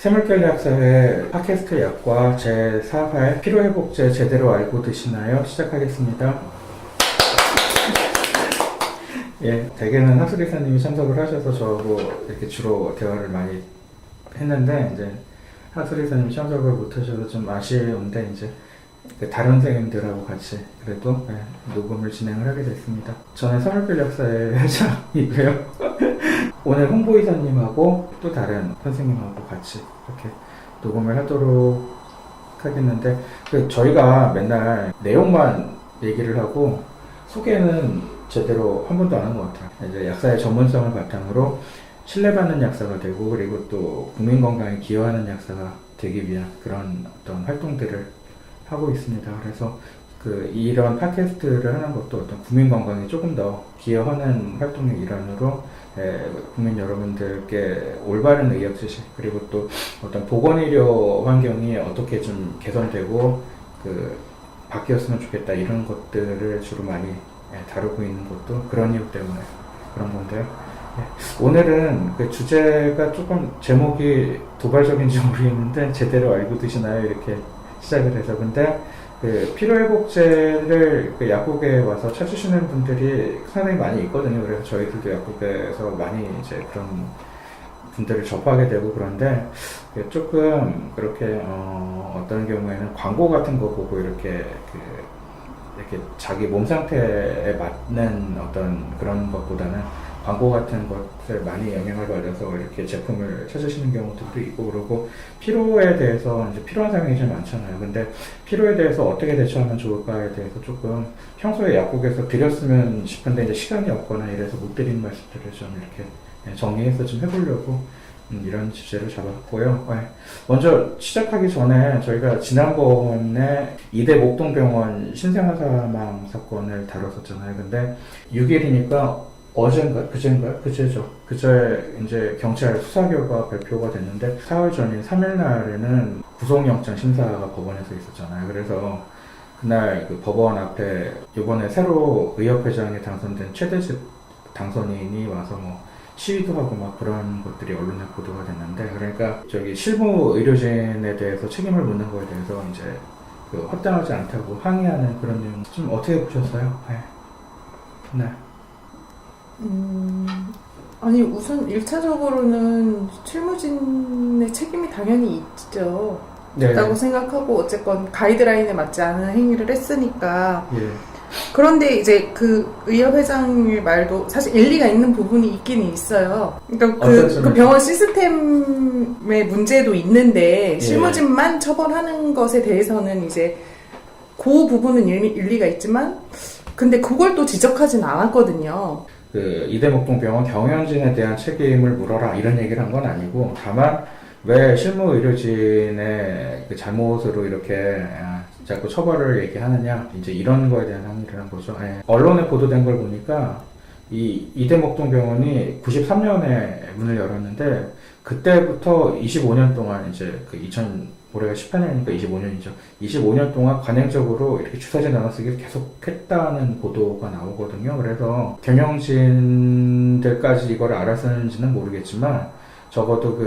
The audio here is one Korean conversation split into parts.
샘물결약사회 팟캐스트 약과 제4회 피로회복제 제대로 알고 드시나요? 시작하겠습니다. 예, 대개는 하수리사님이 참석을 하셔서 저하고 이렇게 주로 대화를 많이 했는데, 이제 하수리사님이 참석을 못하셔서 좀 아쉬운데, 이제 다른 선생님들하고 같이 그래도 녹음을 진행을 하게 됐습니다. 저는 샘물결약사회 회장이고요. 오늘 홍보이사님하고 또 다른 선생님하고 같이 이렇게 녹음을 하도록 하겠는데, 저희가 맨날 내용만 얘기를 하고 소개는 제대로 한 번도 안 한 것 같아요. 이제 약사의 전문성을 바탕으로 신뢰받는 약사가 되고, 그리고 또 국민 건강에 기여하는 약사가 되기 위한 그런 어떤 활동들을 하고 있습니다. 그래서 이런 팟캐스트를 하는 것도 어떤 국민 건강에 조금 더 기여하는 활동의 일환으로 국민 여러분들께 올바른 의학 지식, 그리고 또 어떤 보건의료 환경이 어떻게 좀 개선되고 바뀌었으면 좋겠다, 이런 것들을 주로 많이 다루고 있는 것도 그런 이유 때문에 그런 건데요. 오늘은 주제가 조금 제목이 도발적인지 모르겠는데 제대로 알고 드시나요? 이렇게 시작을 해서. 근데 피로회복제를 약국에 와서 찾으시는 분들이 상당히 많이 있거든요. 그래서 저희들도 약국에서 많이 이제 그런 분들을 접하게 되고, 그런데 조금 그렇게 어떤 경우에는 광고 같은 거 보고 이렇게 자기 몸 상태에 맞는 어떤 그런 것보다는 광고 같은 것을 많이 영향을 받아서 이렇게 제품을 찾으시는 경우들도 있고, 그리고 피로에 대해서 이제 필요한 상황이 좀 많잖아요. 근데 피로에 대해서 어떻게 대처하면 좋을까에 대해서 조금 평소에 약국에서 드렸으면 싶은데 이제 시간이 없거나 이래서 못 드리는 말씀들을 좀 이렇게 정리해서 좀 해보려고 이런 주제를 잡았고요. 먼저 시작하기 전에 저희가 지난번에 이대 목동병원 신생아 사망 사건을 다뤘었잖아요. 근데 6일이니까 그제죠. 그제 이제 경찰 수사 결과 발표가 됐는데, 4월 전인 3일 날에는 구속영장 심사가 법원에서 있었잖아요. 그래서 그날 법원 앞에 이번에 새로 의협회장에 당선된 최대집 당선인이 와서 시위도 하고 그런 것들이 언론에 보도가 됐는데, 그러니까 실무 의료진에 대해서 책임을 묻는 거에 대해서 이제 합당하지 않다고 항의하는 그런 내용 좀 어떻게 보셨어요? 네. 아니, 우선 1차적으로는 실무진의 책임이 당연히 있죠. 네. 있다고 생각하고, 어쨌건 가이드라인에 맞지 않은 행위를 했으니까. 예. 그런데 이제 의협회장의 말도 사실 일리가 있는 부분이 있기는 있어요. 그러니까 그 병원 시스템의 문제도 있는데, 실무진만 처벌하는 것에 대해서는 이제 그 부분은 일리가 있지만, 근데 그걸 또 지적하진 않았거든요. 이대목동병원 경영진에 대한 책임을 물어라, 이런 얘기를 한 건 아니고, 다만 왜 실무 의료진의 잘못으로 이렇게 자꾸 처벌을 얘기하느냐, 이제 이런 거에 대한 항의를 한 거죠. 언론에 보도된 걸 보니까 이대목동병원이 93년에 문을 열었는데, 그때부터 25년 동안 이제 올해가 18년이니까 25년이죠. 25년 동안 관행적으로 이렇게 주사제 나눠쓰기를 계속 했다는 보도가 나오거든요. 그래서 경영진들까지 이걸 알았는지는 모르겠지만, 적어도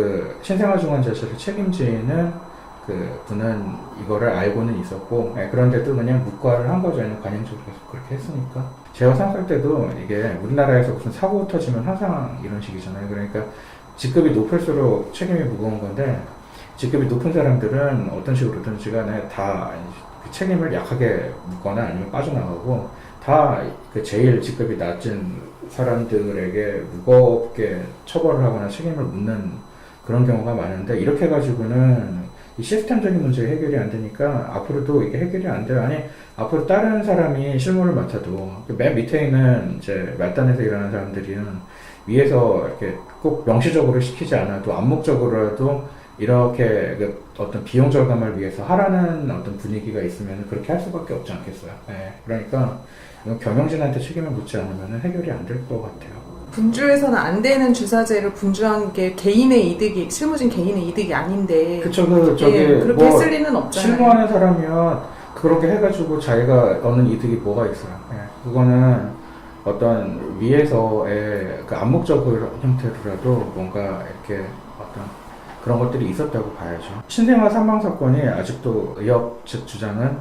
신생아중환자실을 책임지는 분은 이거를 알고는 있었고, 그런데도 그냥 묵과를 한 거죠. 관행적으로 계속 그렇게 했으니까. 제가 생각할 때도 이게 우리나라에서 무슨 사고 터지면 항상 이런 식이잖아요. 그러니까 직급이 높을수록 책임이 무거운 건데, 직급이 높은 사람들은 어떤 식으로든지 간에 다 그 책임을 약하게 묻거나 아니면 빠져나가고, 다 제일 직급이 낮은 사람들에게 무겁게 처벌을 하거나 책임을 묻는 그런 경우가 많은데, 이렇게 해가지고는 이 시스템적인 문제가 해결이 안 되니까 앞으로도 이게 해결이 안 돼요. 아니, 앞으로 다른 사람이 실무를 맡아도 맨 밑에 있는 이제 말단에서 일하는 사람들은 위에서 이렇게 꼭 명시적으로 시키지 않아도 암묵적으로라도 이렇게 어떤 비용 절감을 위해서 하라는 어떤 분위기가 있으면 그렇게 할 수밖에 없지 않겠어요. 그러니까 경영진한테 책임을 묻지 않으면 해결이 안 될 것 같아요. 분주해서는 안 되는 주사제를 분주한 게 개인의 이득이, 실무진 개인의 이득이 아닌데. 그쵸, 그렇게 했을 리는 없잖아요. 실무하는 사람이면 그렇게 해가지고 자기가 얻는 이득이 뭐가 있어요. 그거는 어떤 위에서의 암묵적 형태로라도 뭔가 이렇게 어떤 그런 것들이 있었다고 봐야죠. 신생아 사망 사건이 아직도 의협 측 주장은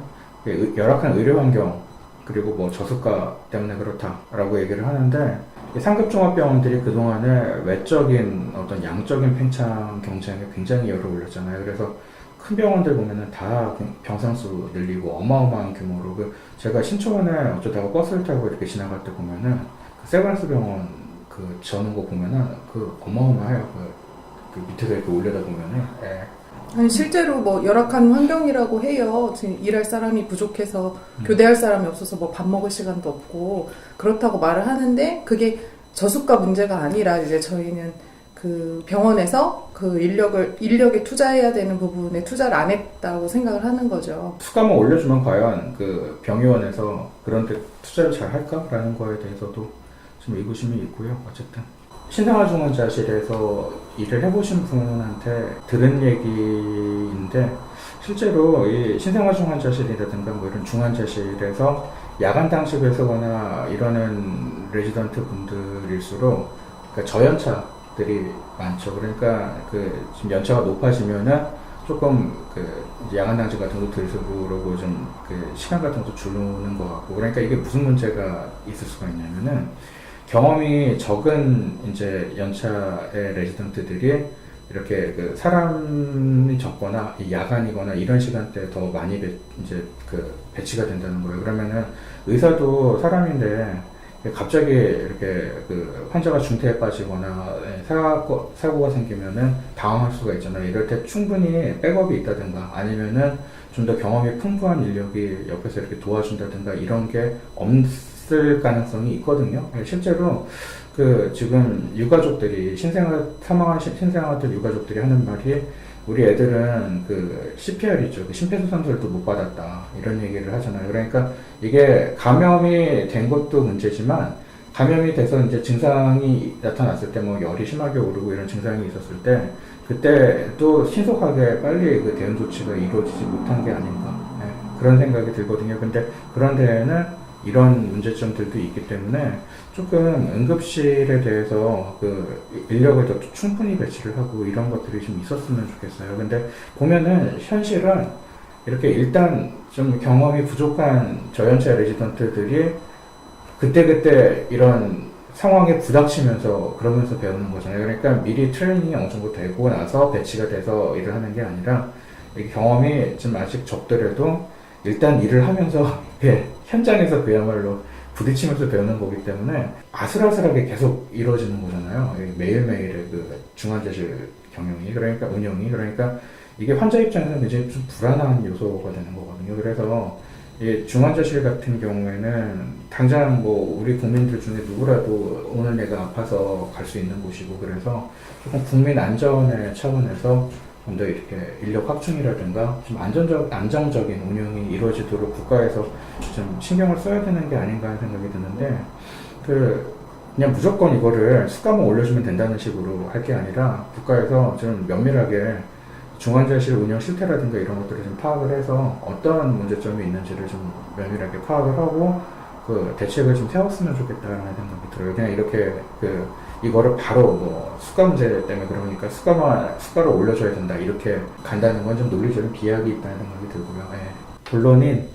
열악한 의료 환경 그리고 뭐 저수가 때문에 그렇다라고 얘기를 하는데, 상급 종합병원들이 그동안에 외적인 어떤 양적인 팽창 경쟁에 굉장히 열을 올렸잖아요. 그래서 큰 병원들 보면은 다 병상수 늘리고 어마어마한 규모로, 제가 신촌에 어쩌다가 버스를 타고 이렇게 지나갈 때 보면은 그 세브란스 병원 저는 거 보면은 어마어마해요. 그 밑에서 이렇게 올려다 보면은. 아니, 실제로 뭐 열악한 환경이라고 해요. 지금 일할 사람이 부족해서 교대할 사람이 없어서 뭐 밥 먹을 시간도 없고 그렇다고 말을 하는데, 그게 저수가 문제가 아니라 이제 저희는 그 병원에서 그 인력에 투자해야 되는 부분에 투자를 안 했다고 생각을 하는 거죠. 수가만 올려주면 과연 그 병의원에서 그런 데 투자를 잘 할까라는 거에 대해서도 좀 의구심이 있고요. 어쨌든 신생아중환자실에서 일을 해보신 분한테 들은 얘기인데, 실제로 이 신생아중환자실이라든가 뭐 이런 중환자실에서 야간 당직을 쓰거나 이러는 레지던트 분들일수록 그러니까 저연차들이 많죠. 그러니까 지금 연차가 높아지면은 조금 야간 당직 같은 것도 덜 쓰고 그러고 좀 시간 같은 것도 줄는 것 같고, 그러니까 이게 무슨 문제가 있을 수가 있냐면은, 경험이 적은 이제 연차의 레지던트들이 이렇게 사람이 적거나 야간이거나 이런 시간대에 더 많이 이제 배치가 된다는 거예요. 그러면은 의사도 사람인데 갑자기 이렇게 환자가 중태에 빠지거나 사고가 생기면은 당황할 수가 있잖아요. 이럴 때 충분히 백업이 있다든가 아니면은 좀 더 경험이 풍부한 인력이 옆에서 이렇게 도와준다든가 이런 게 없을 가능성이 있거든요. 실제로 지금 유가족들이 사망한 신생아들 유가족들이 하는 말이, 우리 애들은 CPR이죠. 심폐소생술도 못 받았다. 이런 얘기를 하잖아요. 그러니까 이게 감염이 된 것도 문제지만, 감염이 돼서 이제 증상이 나타났을 때 뭐 열이 심하게 오르고 이런 증상이 있었을 때, 그때도 신속하게 빨리 대응 조치가 이루어지지 못한 게 아닌가. 그런 생각이 들거든요. 근데 그런 데에는 이런 문제점들도 있기 때문에 조금 응급실에 대해서 인력을 더 충분히 배치를 하고 이런 것들이 좀 있었으면 좋겠어요. 근데 보면은 현실은 이렇게 일단 좀 경험이 부족한 저연차 레지던트들이 그때그때 이런 상황에 부닥치면서 그러면서 배우는 거잖아요. 그러니까 미리 트레이닝이 어느 정도 되고 나서 배치가 돼서 일을 하는 게 아니라, 경험이 좀 아직 적더라도 일단 일을 하면서 현장에서 그야말로 부딪히면서 배우는 거기 때문에 아슬아슬하게 계속 이루어지는 거잖아요. 매일매일의 중환자실 경영이, 그러니까 운영이, 그러니까 이게 환자 입장에서는 이제 좀 불안한 요소가 되는 거거든요. 그래서 이 중환자실 같은 경우에는 당장 뭐 우리 국민들 중에 누구라도 오늘 내가 아파서 갈 수 있는 곳이고, 그래서 조금 국민 안전의 차원에서 좀 더 이렇게 인력 확충이라든가 좀 안정적인 운영이 이루어지도록 국가에서 좀 신경을 써야 되는 게 아닌가 하는 생각이 드는데, 그냥 무조건 이거를 수가만 올려주면 된다는 식으로 할 게 아니라, 국가에서 좀 면밀하게 중환자실 운영 실태라든가 이런 것들을 좀 파악을 해서 어떤 문제점이 있는지를 좀 면밀하게 파악을 하고 대책을 좀 세웠으면 좋겠다는 생각이 들어요. 그냥 이렇게 이거를 바로 뭐 수가 문제 때문에 그러니까 수가를 올려줘야 된다 이렇게 간다는 건 좀 논리적인 비약이 있다는 생각이 들고요. 본론인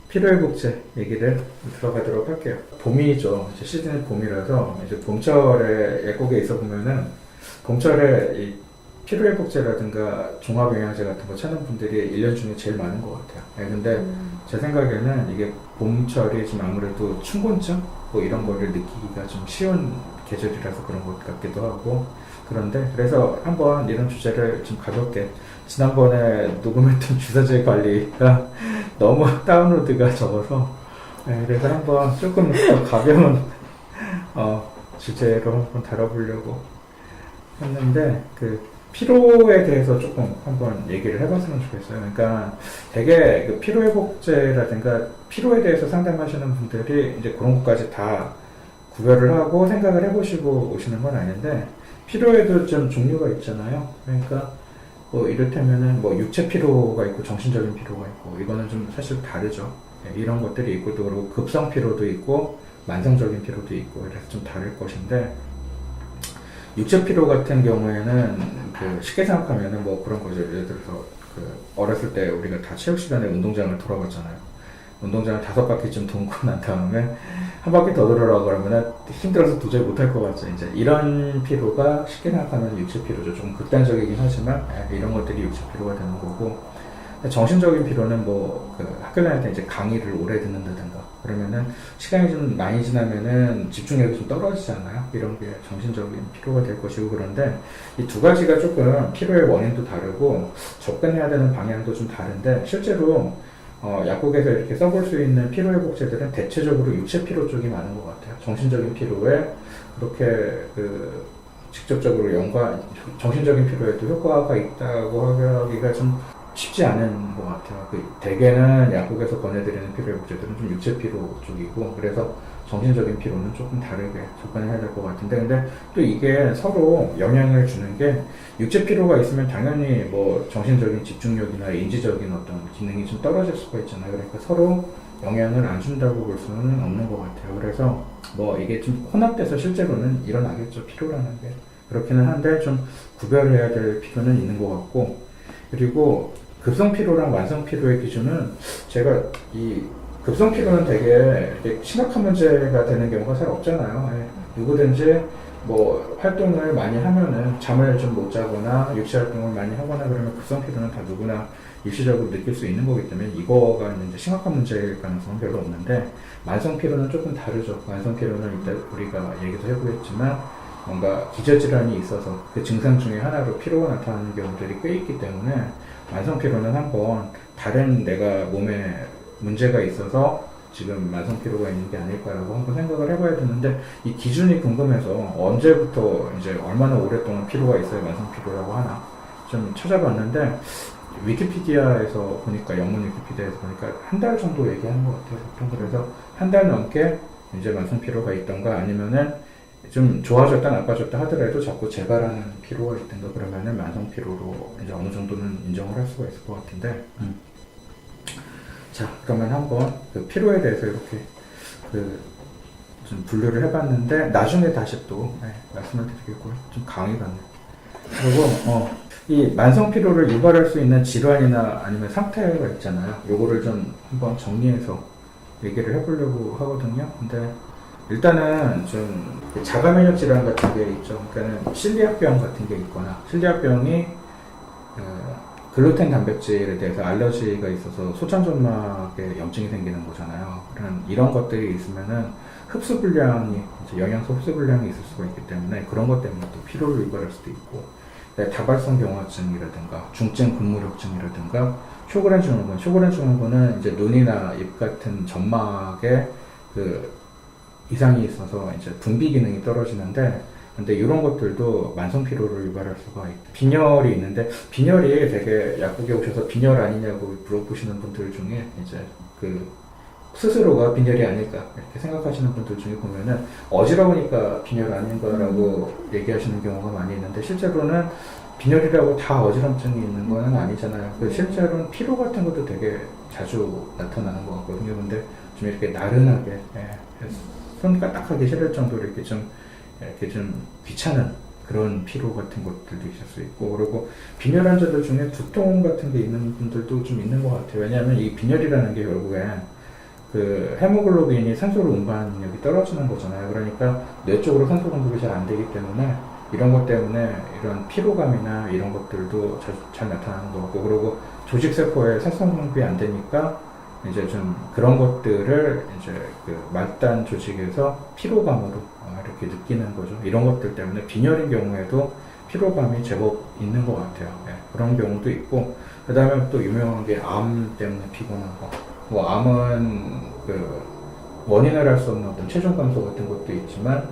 필요회복제 얘기를 들어가도록 할게요. 봄이죠. 이제 시즌이 봄이라서 이제 봄철에 약국에 있어 보면은 봄철에 이 필요회복제라든가 종합영양제 같은 거 찾는 분들이 1년 중에 제일 많은 것 같아요. 근데 제 생각에는 이게 봄철이 지금 아무래도 춘곤증 뭐 이런 거를 느끼기가 좀 쉬운 계절이라서 그런 것 같기도 하고, 그런데 그래서 한번 이런 주제를 좀 가볍게, 지난번에 녹음했던 주사제 관리가 너무 다운로드가 적어서 그래서 한번 조금 더 가벼운 주제로 한번 다뤄보려고 했는데, 피로에 대해서 조금 한번 얘기를 해봤으면 좋겠어요. 그러니까 되게 피로회복제라든가 피로에 대해서 상담하시는 분들이 이제 그런 것까지 다 구별을 하고 생각을 해보시고 오시는 건 아닌데, 피로에도 좀 종류가 있잖아요. 그러니까 뭐 이를테면은 뭐 육체 피로가 있고 정신적인 피로가 있고, 이거는 좀 사실 다르죠. 이런 것들이 있고, 또 그리고 급성 피로도 있고 만성적인 피로도 있고, 그래서 좀 다를 것인데, 육체 피로 같은 경우에는 그 쉽게 생각하면은 뭐 그런 거죠. 예를 들어서 그 어렸을 때 우리가 다 체육 시간에 운동장을 돌아갔잖아요. 운동장을 5바퀴쯤 돌고 난 다음에 한 바퀴 더 돌으라고 그러면은 힘들어서 도저히 못할 것 같죠. 이제 이런 피로가 쉽게 생각하면 육체 피로죠. 좀 극단적이긴 하지만 이런 것들이 육체 피로가 되는 거고, 정신적인 피로는 뭐 그 학교 다닐 때 이제 강의를 오래 듣는다든가 그러면은 시간이 좀 많이 지나면은 집중력이 좀 떨어지잖아요. 이런 게 정신적인 피로가 될 것이고, 그런데 이 두 가지가 조금 피로의 원인도 다르고 접근해야 되는 방향도 좀 다른데, 실제로 약국에서 이렇게 써볼 수 있는 피로회복제들은 대체적으로 육체 피로 쪽이 많은 것 같아요. 정신적인 피로에 그렇게 그 직접적으로 정신적인 피로에도 효과가 있다고 하기가 좀 쉽지 않은 것 같아요. 대개는 약국에서 권해드리는 피로회복제들은 좀 육체 피로 쪽이고, 그래서 정신적인 피로는 조금 다르게 접근해야 될 것 같은데, 근데 또 이게 서로 영향을 주는 게, 육체 피로가 있으면 당연히 뭐 정신적인 집중력이나 인지적인 어떤 기능이 좀 떨어질 수가 있잖아요. 그러니까 서로 영향을 안 준다고 볼 수는 없는 것 같아요. 그래서 뭐 이게 좀 혼합돼서 실제로는 일어나겠죠. 피로라는 게. 그렇기는 한데 좀 구별해야 될 필요는 있는 것 같고, 그리고 급성 피로랑 완성 피로의 기준은, 제가 이 급성 피로는 되게 이렇게 심각한 문제가 되는 경우가 잘 없잖아요. 누구든지 뭐 활동을 많이 하면은 잠을 좀 못 자거나 육체 활동을 많이 하거나 그러면 급성 피로는 다 누구나 일시적으로 느낄 수 있는 거기 때문에 이거가 이제 심각한 문제일 가능성은 별로 없는데, 만성 피로는 조금 다르죠. 만성 피로는 이따 우리가 얘기도 해보겠지만 뭔가 기저질환이 있어서 그 증상 중에 하나로 피로가 나타나는 경우들이 꽤 있기 때문에, 만성 피로는 한번 다른 내가 몸에 문제가 있어서 지금 만성 피로가 있는 게 아닐까라고 한번 생각을 해봐야 되는데, 이 기준이 궁금해서 언제부터 이제 얼마나 오랫동안 피로가 있어야 만성 피로라고 하나 좀 찾아봤는데, 위키피디아에서 보니까, 영문 위키피디아에서 보니까 한 달 정도 얘기하는 것 같아요. 보통. 그래서 한 달 넘게 이제 만성 피로가 있던가, 아니면은 좀 좋아졌다 나빠졌다 하더라도 자꾸 재발하는 피로가 있던가 그러면은 만성 피로로 이제 어느 정도는 인정을 할 수가 있을 것 같은데. 자, 그러면 한번 그 피로에 대해서 이렇게 좀 분류를 해봤는데, 나중에 다시 또 말씀을 드리겠고요. 좀 강의 같네요. 그리고 이 만성 피로를 유발할 수 있는 질환이나 아니면 상태가 있잖아요. 요거를 좀 한번 정리해서 얘기를 해보려고 하거든요. 근데 일단은 좀 자가 면역 질환 같은 게 있죠. 그러니까는 실리악병 같은 게 있거나, 실리악병이 글루텐 단백질에 대해서 알러지가 있어서 소천점막에 염증이 생기는 거잖아요. 이런 것들이 있으면은 흡수 불량이, 영양소 흡수 불량이 있을 수가 있기 때문에 그런 것 때문에 또 피로를 유발할 수도 있고, 다발성 경화증이라든가 중증 근무력증이라든가 쇼그렌 증후군은 이제 눈이나 입 같은 점막에 이상이 있어서 이제 분비 기능이 떨어지는데, 근데 이런 것들도 만성 피로를 유발할 수가 있고, 빈혈이 있는데, 빈혈이 되게 약국에 오셔서 빈혈 아니냐고 물어보시는 분들 중에 이제 스스로가 빈혈이 아닐까 이렇게 생각하시는 분들 중에 보면은 어지러우니까 빈혈 아닌가라고 얘기하시는 경우가 많이 있는데, 실제로는 빈혈이라고 다 어지럼증이 있는 건 아니잖아요. 실제로는 피로 같은 것도 되게 자주 나타나는 것 같거든요. 근데 좀 이렇게 나른하게, 손 까딱하기 싫을 정도로 이렇게 좀 귀찮은 그런 피로 같은 것들도 있을 수 있고, 그리고 빈혈 환자들 중에 두통 같은 게 있는 분들도 좀 있는 것 같아요. 왜냐하면 이 빈혈이라는 게 결국엔 헤모글로빈이 산소로 운반력이 떨어지는 거잖아요. 그러니까 뇌 쪽으로 산소 공급이 잘 안 되기 때문에 이런 것 때문에 이런 피로감이나 이런 것들도 잘 나타나는 것 같고, 그리고 조직세포에 산소 공급이 안 되니까 이제 좀 그런 것들을 이제 말단 조직에서 피로감으로 이렇게 느끼는 거죠. 이런 것들 때문에 빈혈인 경우에도 피로감이 제법 있는 것 같아요. 그런 경우도 있고, 그 다음에 또 유명한 게 암 때문에 피곤한 거. 뭐 암은 원인을 할 수 없는 어떤 체중 감소 같은 것도 있지만,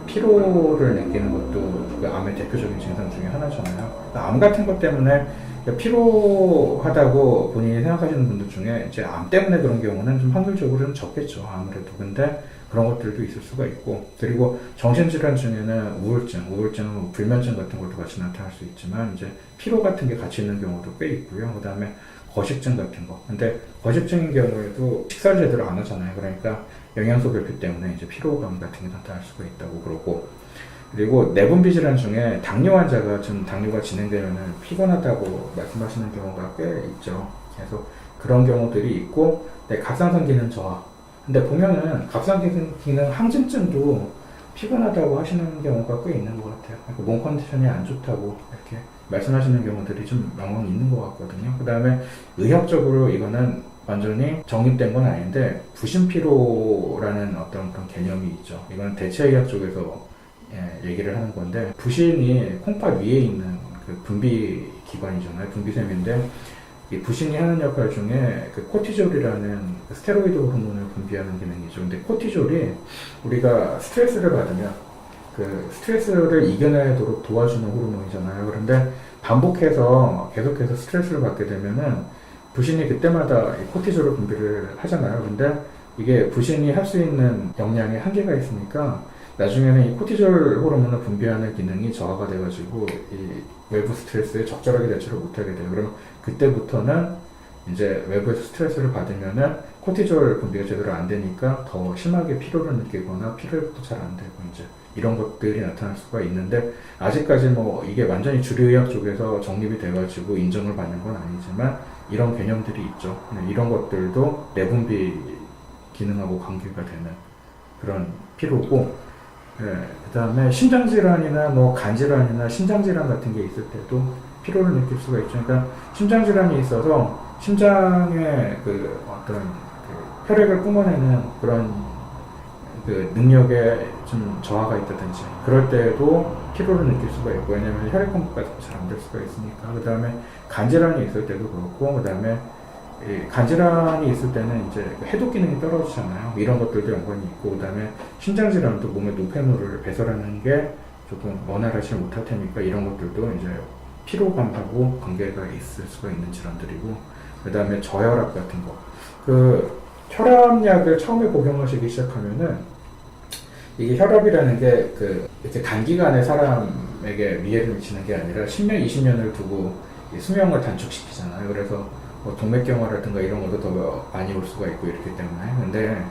피로를 느끼는 것도 암의 대표적인 증상 중에 하나잖아요. 암 같은 것 때문에 피로하다고 본인이 생각하시는 분들 중에 이제 암 때문에 그런 경우는 좀 확률적으로 좀 적겠죠. 아무래도. 근데 그런 것들도 있을 수가 있고, 그리고 정신질환 중에는 우울증, 불면증 같은 것도 같이 나타날 수 있지만, 이제 피로 같은 게 같이 있는 경우도 꽤 있고요. 그 다음에 거식증 같은 거. 근데 거식증인 경우에도 식사를 제대로 안 하잖아요. 그러니까 영양소 결핍 때문에 이제 피로감 같은 게 나타날 수가 있다고 그러고, 그리고 내분비 질환 중에 당뇨 환자가 좀 당뇨가 진행되면 피곤하다고 말씀하시는 경우가 꽤 있죠. 그래서 그런 경우들이 있고, 네, 갑상선 기능 저하. 근데 보면은 갑상선 기능 항진증도 피곤하다고 하시는 경우가 꽤 있는 것 같아요. 몸 컨디션이 안 좋다고 이렇게 말씀하시는 경우들이 좀 명확히 있는 것 같거든요. 그 다음에 의학적으로 이거는 완전히 정립된 건 아닌데 부신피로라는 어떤 그런 개념이 있죠. 이건 대체의학 쪽에서 얘기를 하는 건데, 부신이 콩팥 위에 있는 그 분비 기관이잖아요. 분비샘인데 이 부신이 하는 역할 중에 그 코티졸이라는 그 스테로이드 호르몬을 분비하는 기능이죠. 근데 코티졸이 우리가 스트레스를 받으면 그 스트레스를 이겨내도록 도와주는 호르몬이잖아요. 그런데 반복해서 계속해서 스트레스를 받게 되면은 부신이 그때마다 이 코티졸을 분비를 하잖아요. 근데 이게 부신이 할 수 있는 역량에 한계가 있으니까 나중에는 이 코티졸 호르몬을 분비하는 기능이 저하가 돼가지고 이 외부 스트레스에 적절하게 대처를 못하게 돼요. 그러면 그때부터는 이제 외부에서 스트레스를 받으면은 코티졸 분비가 제대로 안 되니까 더 심하게 피로를 느끼거나 피로도 잘 안 되고 이제 이런 것들이 나타날 수가 있는데, 아직까지 뭐 이게 완전히 주류의학 쪽에서 정립이 돼가지고 인정을 받는 건 아니지만 이런 개념들이 있죠. 이런 것들도 내분비 기능하고 관계가 되는 그런 피로고, 그 다음에 심장질환이나 뭐 간질환이나 신장질환 같은 게 있을 때도 피로를 느낄 수가 있죠. 그러니까 심장질환이 있어서 심장의 그 어떤 그 혈액을 뿜어내는 그런 그 능력에 좀 저하가 있다든지 그럴 때에도 피로를 느낄 수가 있고, 왜냐면 혈액 공급가 잘 안 될 수가 있으니까. 그 다음에 간질환이 있을 때도 그렇고, 그 다음에 간질환이 있을 때는 이제 해독 기능이 떨어지잖아요. 이런 것들도 연관이 있고, 그 다음에 심장질환도 몸에 노폐물을 배설하는 게 조금 원활하지 못할 테니까 이런 것들도 이제 피로감하고 관계가 있을 수가 있는 질환들이고, 그 다음에 저혈압 같은 거. 그 혈압약을 처음에 복용하시기 시작하면은 이게 혈압이라는 게 그 이렇게 단기간에 사람에게 위해를 미치는 게 아니라 10년, 20년을 두고 수명을 단축시키잖아요. 그래서 뭐 동맥경화라든가 이런 것도 더 많이 올 수가 있고 이렇기 때문에. 근데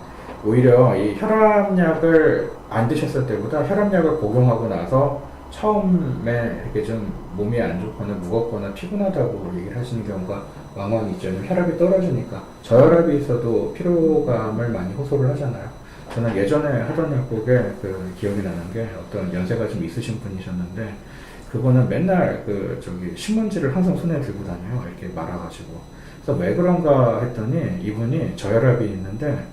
오히려 이 혈압약을 안 드셨을 때보다 혈압약을 복용하고 나서 처음에 이렇게 좀 몸이 안 좋거나 무겁거나 피곤하다고 얘기를 하시는 경우가 왕왕 있죠. 혈압이 떨어지니까. 저혈압이 있어도 피로감을 많이 호소를 하잖아요. 저는 예전에 하던 약국에 그 기억이 나는 게, 어떤 연세가 좀 있으신 분이셨는데 그분은 맨날 그 저기 신문지를 항상 손에 들고 다녀요. 이렇게 말아가지고. 그래서 왜 그런가 했더니 이분이 저혈압이 있는데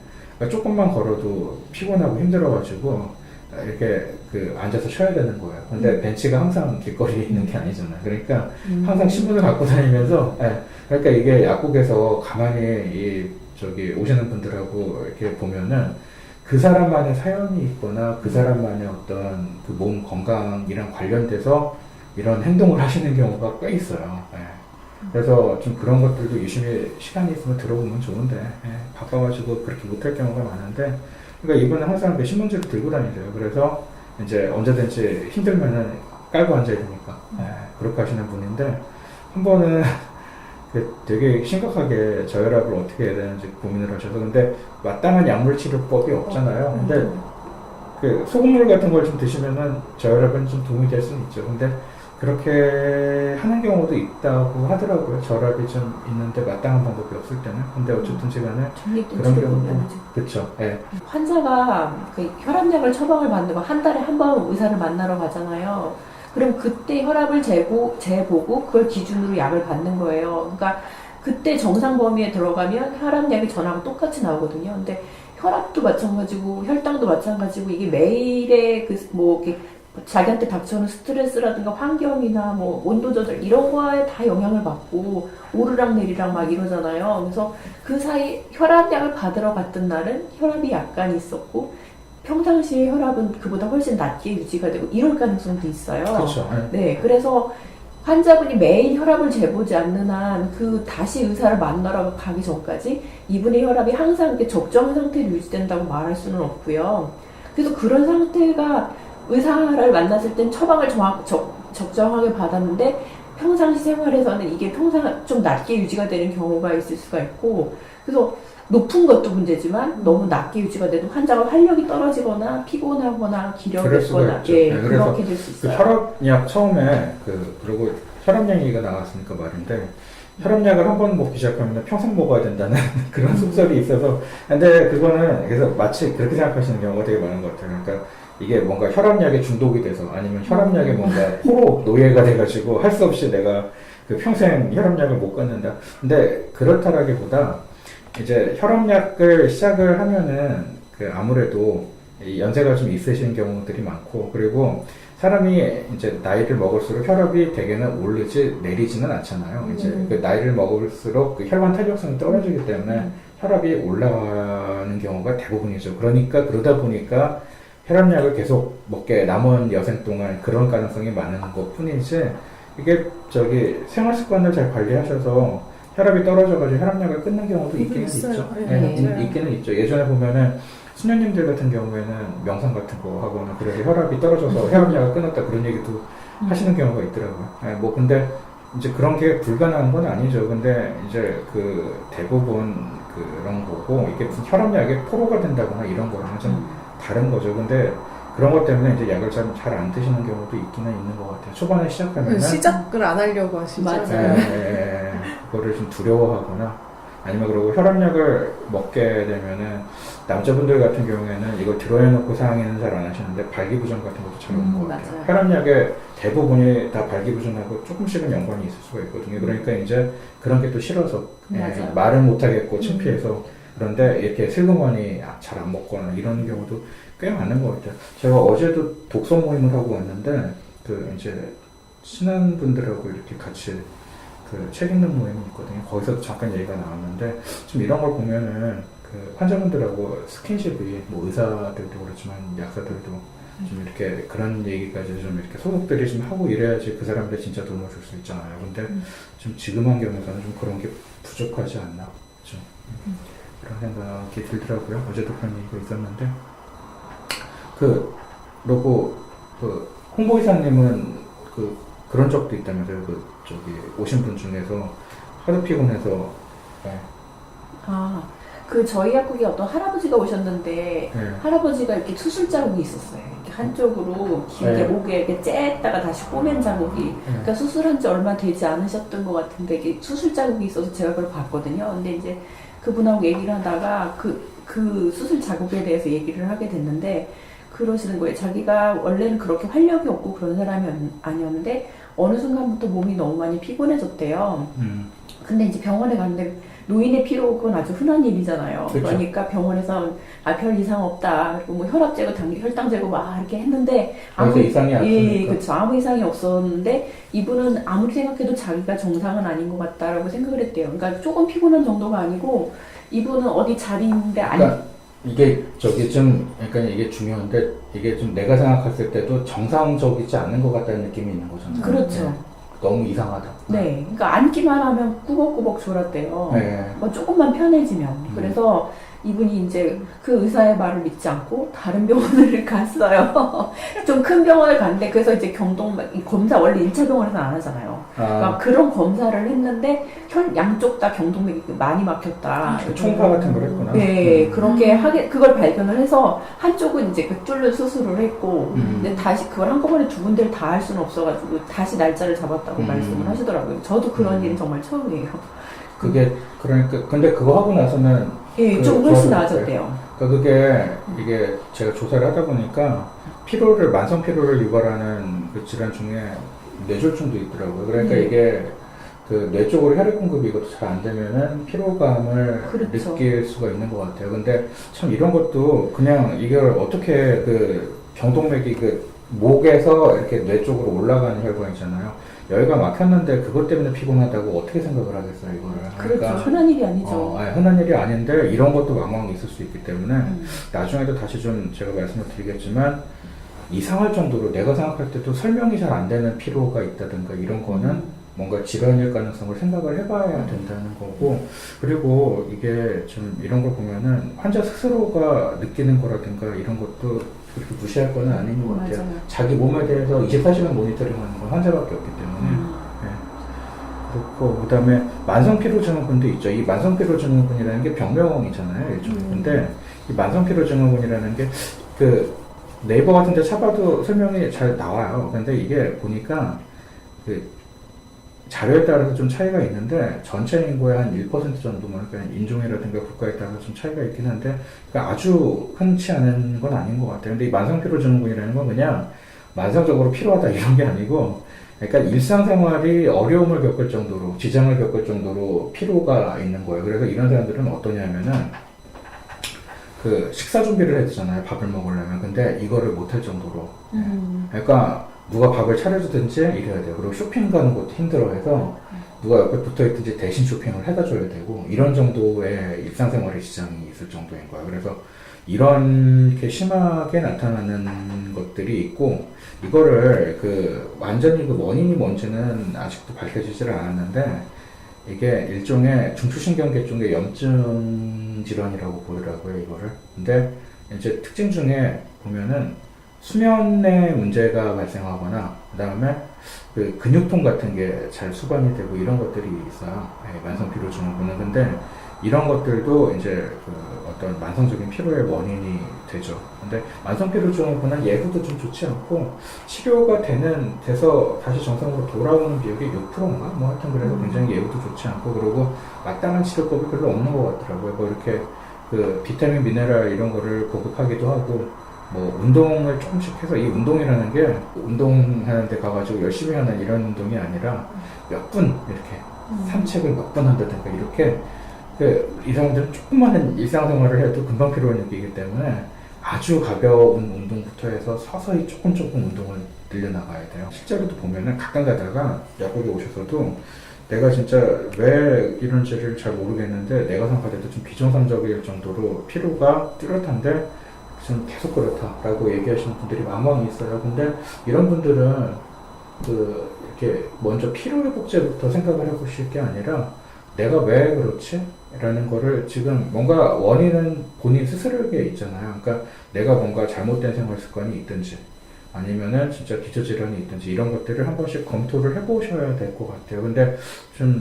조금만 걸어도 피곤하고 힘들어가지고 이렇게 그 앉아서 쉬어야 되는 거예요. 근데 벤치가 항상 길거리에 있는 게 아니잖아요. 그러니까 항상 신문을 갖고 다니면서, 그러니까 이게 약국에서 가만히 이 저기 오시는 분들하고 이렇게 보면은 그 사람만의 사연이 있거나 그 사람만의 어떤 그 몸 건강이랑 관련돼서 이런 행동을 하시는 경우가 꽤 있어요. 그래서 좀 그런 것들도 유심히 시간이 있으면 들어보면 좋은데, 바빠가지고 그렇게 못할 경우가 많은데, 그러니까 이분은 항상 그 신문지를 들고 다니세요. 그래서 이제 언제든지 힘들면은 깔고 앉아야 되니까. 그렇게 하시는 분인데, 한 번은 되게 심각하게 저혈압을 어떻게 해야 되는지 고민을 하셔서, 근데 마땅한 약물 치료법이 없잖아요. 근데 그 소금물 같은 걸 좀 드시면은 저혈압은 좀 도움이 될 수는 있죠. 근데 그렇게 하는 경우도 있다고 하더라고요. 저혈압이 좀 있는데 마땅한 방법이 없을 때는. 근데 어쨌든 시간에 그런 경우도. 그렇죠. 환자가 그 혈압약을 처방을 받는 거 한 달에 한 번 의사를 만나러 가잖아요. 그럼 그때 혈압을 재보고 그걸 기준으로 약을 받는 거예요. 그러니까 그때 정상 범위에 들어가면 혈압약이 전하고 똑같이 나오거든요. 근데 혈압도 마찬가지고 혈당도 마찬가지고 이게 매일의 그 뭐 이렇게 자기한테 닥쳐오는 스트레스라든가 환경이나 뭐 온도 조절 이런 거에 다 영향을 받고 오르락 내리락 막 이러잖아요. 그래서 그 사이 혈압약을 받으러 갔던 날은 혈압이 약간 있었고 평상시에 혈압은 그보다 훨씬 낮게 유지가 되고 이럴 가능성도 있어요. 그렇죠. 네, 그래서 환자분이 매일 혈압을 재보지 않는 한 그 다시 의사를 만나러 가기 전까지 이분의 혈압이 항상 이렇게 적정 상태로 유지된다고 말할 수는 없고요. 그래서 그런 상태가 의사를 만났을 땐 처방을 적정하게 받았는데 평상시 생활에서는 이게 평상 좀 낮게 유지가 되는 경우가 있을 수가 있고, 그래서 높은 것도 문제지만 너무 낮게 유지가 돼도 환자가 활력이 떨어지거나 피곤하거나 그럴 수가 기력했거나 있죠. 예, 네, 그래서 그렇게 될 수 그 있어요. 혈압약 처음에 그리고 혈압약 얘기가 나왔으니까 말인데 혈압약을 한 번 먹기 시작하면 평생 먹어야 된다는 그런 속설이 있어서 근데 그거는 그래서 마치 그렇게 생각하시는 경우가 되게 많은 것 같아요. 그러니까 이게 뭔가 혈압약에 중독이 돼서 아니면 혈압약에 뭔가 포로 노예가 돼가지고 할 수 없이 내가 그 평생 혈압약을 못 끊는다. 근데 그렇다라기보다 이제 혈압약을 시작을 하면은 그 아무래도 이 연세가 좀 있으신 경우들이 많고 그리고 사람이 이제 나이를 먹을수록 혈압이 대개는 오르지 내리지는 않잖아요. 이제 그 나이를 먹을수록 그 혈관 탄력성이 떨어지기 때문에 혈압이 올라가는 경우가 대부분이죠. 그러니까 그러다 보니까 혈압약을 계속 먹게 남은 여생 동안 그런 가능성이 많은 것 뿐이지 이게 생활 습관을 잘 관리하셔서 혈압이 떨어져가지고 혈압약을 끊는 경우도 있기는 있어요. 있죠. 네, 네, 맞아요. 있기는 있죠. 예전에 보면은 수녀님들 같은 경우에는 명상 같은 거 하거나 그래서 혈압이 떨어져서 혈압약을 끊었다 그런 얘기도 하시는 경우가 있더라고요. 네, 뭐 근데 이제 그런 게 불가능한 건 아니죠. 근데 이제 그 대부분 그런 거고 이게 무슨 혈압약에 포로가 된다거나 이런 거랑은 좀 다른 거죠. 근데 그런 것 때문에 이제 약을 잘 안 드시는 경우도 있기는 있는 것 같아요. 초반에 시작하면 시작을 안 하려고 하시죠. 맞아요. 그거를 좀 두려워하거나 아니면 그리고 혈압약을 먹게 되면은 남자분들 같은 경우에는 이걸 들어해놓고 사용은 잘 안 하시는데 발기부전 같은 것도 잘 오는 것 같아요. 맞아요. 혈압약의 대부분이 다 발기부전하고 조금씩은 연관이 있을 수가 있거든요. 그러니까 이제 그런 게 또 싫어서 맞아요. 말은 못하겠고 창피해서 그런데 이렇게 슬그머니 잘 안 먹거나 이런 경우도 꽤 많은 것 같아요. 제가 어제도 독서 모임을 하고 왔는데 그 이제 친한 분들하고 이렇게 같이 그 책 읽는 모임이 있거든요. 거기서도 잠깐 얘기가 나왔는데 좀 이런 걸 보면은 그 환자분들하고 스킨십이 뭐 의사들도 그렇지만 약사들도 좀 이렇게 그런 얘기까지 좀 이렇게 소독들이 좀 하고 이래야지 그 사람들 진짜 도움을 줄 수 있잖아요. 근데 좀 지금 환경에서는 좀 그런 게 부족하지 않나 좀 그런 생각이 들더라고요. 어제도 그런 얘기가 있었는데 그리고 그 홍보이사님은 그런 적도 있다면서요. 오신 분 중에서 하도 피곤해서 저희 약국에 어떤 할아버지가 오셨는데 할아버지가 이렇게 수술 자국이 있었어요. 이렇게 한쪽으로 길게 목에 이렇게 쬐다가 다시 꼬맨 자국이. 그러니까 수술한 지 얼마 되지 않으셨던 것 같은데 이게 수술 자국이 있어서 제가 그걸 봤거든요. 근데 이제 그분하고 얘기를 하다가 그 수술 자국에 대해서 얘기를 하게 됐는데 그러시는 거예요. 자기가 원래는 그렇게 활력이 없고 그런 사람이 아니었는데 어느 순간부터 몸이 너무 많이 피곤해졌대요. 근데 이제 병원에 갔는데 노인의 피로는 아주 흔한 일이잖아요. 그렇죠. 그러니까 병원에서 별 이상 없다. 그리고 뭐 혈압 재고, 혈당 재고 막 이렇게 했는데 이상이 없으니까. 그렇죠. 아무 이상이 없었는데 이분은 아무리 생각해도 자기가 정상은 아닌 것 같다라고 생각을 했대요. 그러니까 조금 피곤한 정도가 아니고 이분은 어디 자리인데 그러니까 이게 그러니까 이게 중요한데 이게 좀 내가 생각했을 때도 정상적이지 않은 것 같다는 느낌이 있는 거잖아요. 그렇죠. 네. 너무 이상하다. 네, 그러니까 앉기만 하면 꾸벅꾸벅 졸았대요. 네. 뭐 조금만 편해지면. 그래서 이분이 이제 그 의사의 말을 믿지 않고 다른 병원을 갔어요. 좀 큰 병원을 갔는데 그래서 이제 검사 원래 1차 병원에서는 안 하잖아요. 그러니까 그런 검사를 했는데 양쪽 다 경동맥이 많이 막혔다. 총파 같은 걸 했구나. 네, 그렇게 그걸 발견을 해서 한쪽은 이제 뚫는 수술을 했고, 근데 다시 그걸 한꺼번에 두 군데를 다 할 수는 없어가지고 다시 날짜를 잡았다고 말씀을 하시더라고요. 저도 그런 일은 정말 처음이에요. 그게 그러니까 근데 그거 하고 나서는 예, 좀 훨씬 나아졌대요. 그러니까 이게 제가 조사를 하다 보니까 만성 피로를 유발하는 그 질환 중에 뇌졸중도 있더라고요. 그러니까 이게 그 뇌 쪽으로 혈액 공급이 이것도 잘 안 되면은 피로감을 그렇죠. 느낄 수가 있는 것 같아요. 근데 참 이런 것도 그냥 이걸 어떻게 경동맥이 목에서 이렇게 뇌 쪽으로 올라가는 혈관이잖아요. 여기가 막혔는데 그것 때문에 피곤하다고 어떻게 생각을 하겠어요, 이거를. 그렇죠. 흔한 일이 아니죠. 흔한 일이 아닌데 이런 것도 왕왕 있을 수 있기 때문에 나중에도 다시 좀 제가 말씀을 드리겠지만 이상할 정도로 내가 생각할 때도 설명이 잘 안 되는 피로가 있다든가 이런 거는 뭔가 질환일 가능성을 생각을 해봐야 된다는 거고 그리고 이게 좀 이런 걸 보면은 환자 스스로가 느끼는 거라든가 이런 것도 그렇게 무시할 거는 아닌 것 같아요. 맞아요. 자기 몸에 대해서 24시간 모니터링하는 건 환자밖에 없기 때문에 그렇고 그다음에 만성피로증후군도 있죠. 이 만성피로증후군이라는 게 병명이잖아요. 일종의. 근데 이 만성피로증후군이라는 게 그 네이버 같은 데 찾아봐도 설명이 잘 나와요. 근데 이게 보니까 그 자료에 따라서 좀 차이가 있는데 전체 인구의 한 1% 정도만, 그러니까 인종이라든가 국가에 따라서 좀 차이가 있긴 한데 그러니까 아주 흔치 않은 건 아닌 것 같아요. 근데 이 만성피로증후군이라는 건 그냥 만성적으로 피로하다 이런 게 아니고, 그러니까 일상생활이 어려움을 겪을 정도로, 지장을 겪을 정도로 피로가 있는 거예요. 그래서 이런 사람들은 어떠냐면은 그 식사 준비를 해야 되잖아요. 밥을 먹으려면. 근데 이거를 못 할 정도로. 그러니까 누가 밥을 차려주든지 이래야 돼요. 그리고 쇼핑 가는 것도 힘들어해서 누가 옆에 붙어있든지 대신 쇼핑을 해다 줘야 되고, 이런 정도의 일상생활에 지장이 있을 정도인 거예요. 그래서 이렇게 심하게 나타나는 것들이 있고, 이거를 완전히 원인이 뭔지는 아직도 밝혀지질 않았는데, 이게 일종의 중추신경계 쪽의 염증 질환이라고 보더라고요, 이거를. 근데 이제 특징 중에 보면은 수면에 문제가 발생하거나, 그 다음에 그 근육통 같은 게 잘 수반이 되고 이런 것들이 있어요. 만성피로증후군은. 근데 이런 것들도 이제 어떤 만성적인 피로의 원인이 되죠. 근데 만성피로증후군은 예후도 좀 좋지 않고, 치료가 돼서 다시 정상으로 돌아오는 비율이 6%인가? 뭐 하여튼 그래서 굉장히 예후도 좋지 않고, 그리고 마땅한 치료법이 별로 없는 것 같더라고요. 뭐 이렇게 비타민, 미네랄 이런 거를 보급하기도 하고, 뭐 운동을 조금씩 해서, 이 운동이라는 게 운동하는 데 가가지고 열심히 하는 이런 운동이 아니라 몇 분 이렇게 산책을 몇 분 한다든가 이렇게, 이 사람들은 조금만 일상생활을 해도 금방 피로를 느끼기 때문에 아주 가벼운 운동부터 해서 서서히 조금 운동을 늘려나가야 돼요. 실제로도 보면은 가끔 가다가 약국에 오셔서도 내가 진짜 왜 이런지를 잘 모르겠는데 내가 생각할 때도 좀 비정상적일 정도로 피로가 뚜렷한데 좀 계속 그렇다라고 얘기하시는 분들이 많이 있어요. 근데 이런 분들은 이렇게 먼저 피로회복제부터 생각을 해보실 게 아니라 내가 왜 그렇지? 라는 거를 지금 뭔가 원인은 본인 스스로에게 있잖아요. 그러니까 내가 뭔가 잘못된 생활 습관이 있든지 아니면은 진짜 기저질환이 있든지 이런 것들을 한 번씩 검토를 해보셔야 될 것 같아요. 근데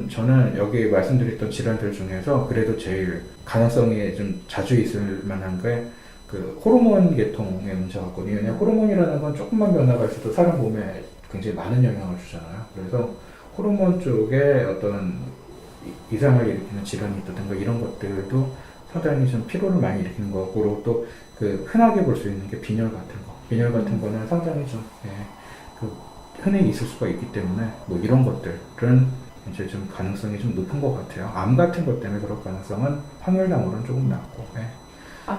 저는 여기 말씀드렸던 질환들 중에서 그래도 제일 가능성이 좀 자주 있을 만한 게 호르몬 계통의 문제 같거든요. 왜냐면 호르몬이라는 건 조금만 변화가 있어도 사람 몸에 굉장히 많은 영향을 주잖아요. 그래서 호르몬 쪽에 어떤 이상을 일으키는 질환이 있다든가 이런 것들도 상당히 좀 피로를 많이 일으키는 거 같고, 그리고 또 흔하게 볼 수 있는 게 빈혈 같은 거. 빈혈 같은 거는 상당히 좀 흔히 있을 수가 있기 때문에 뭐 이런 것들은 이제 좀 가능성이 좀 높은 것 같아요. 암 같은 것 때문에 그럴 가능성은 확률상으로는 조금 낮고.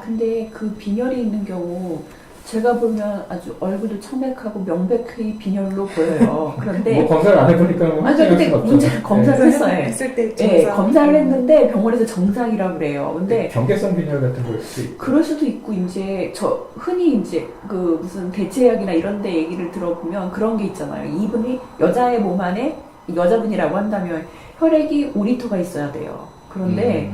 근데 그 빈혈이 있는 경우 제가 보면 아주 얼굴도 청백하고 명백히 빈혈로 보여요. 그런데 뭐 검사를 안 해보니까 근데 문제는 검사를 했어요. 했을 때 네, 검사를 했는데 병원에서 정상이라고 그래요. 근데 경계성 빈혈 같은 걸 수도 있고. 그럴 수도 있고, 이제 흔히 이제 무슨 대체약이나 이런 데 얘기를 들어보면 그런 게 있잖아요. 이분이 여자의 몸 안에, 여자분이라고 한다면 혈액이 5리터가 있어야 돼요. 그런데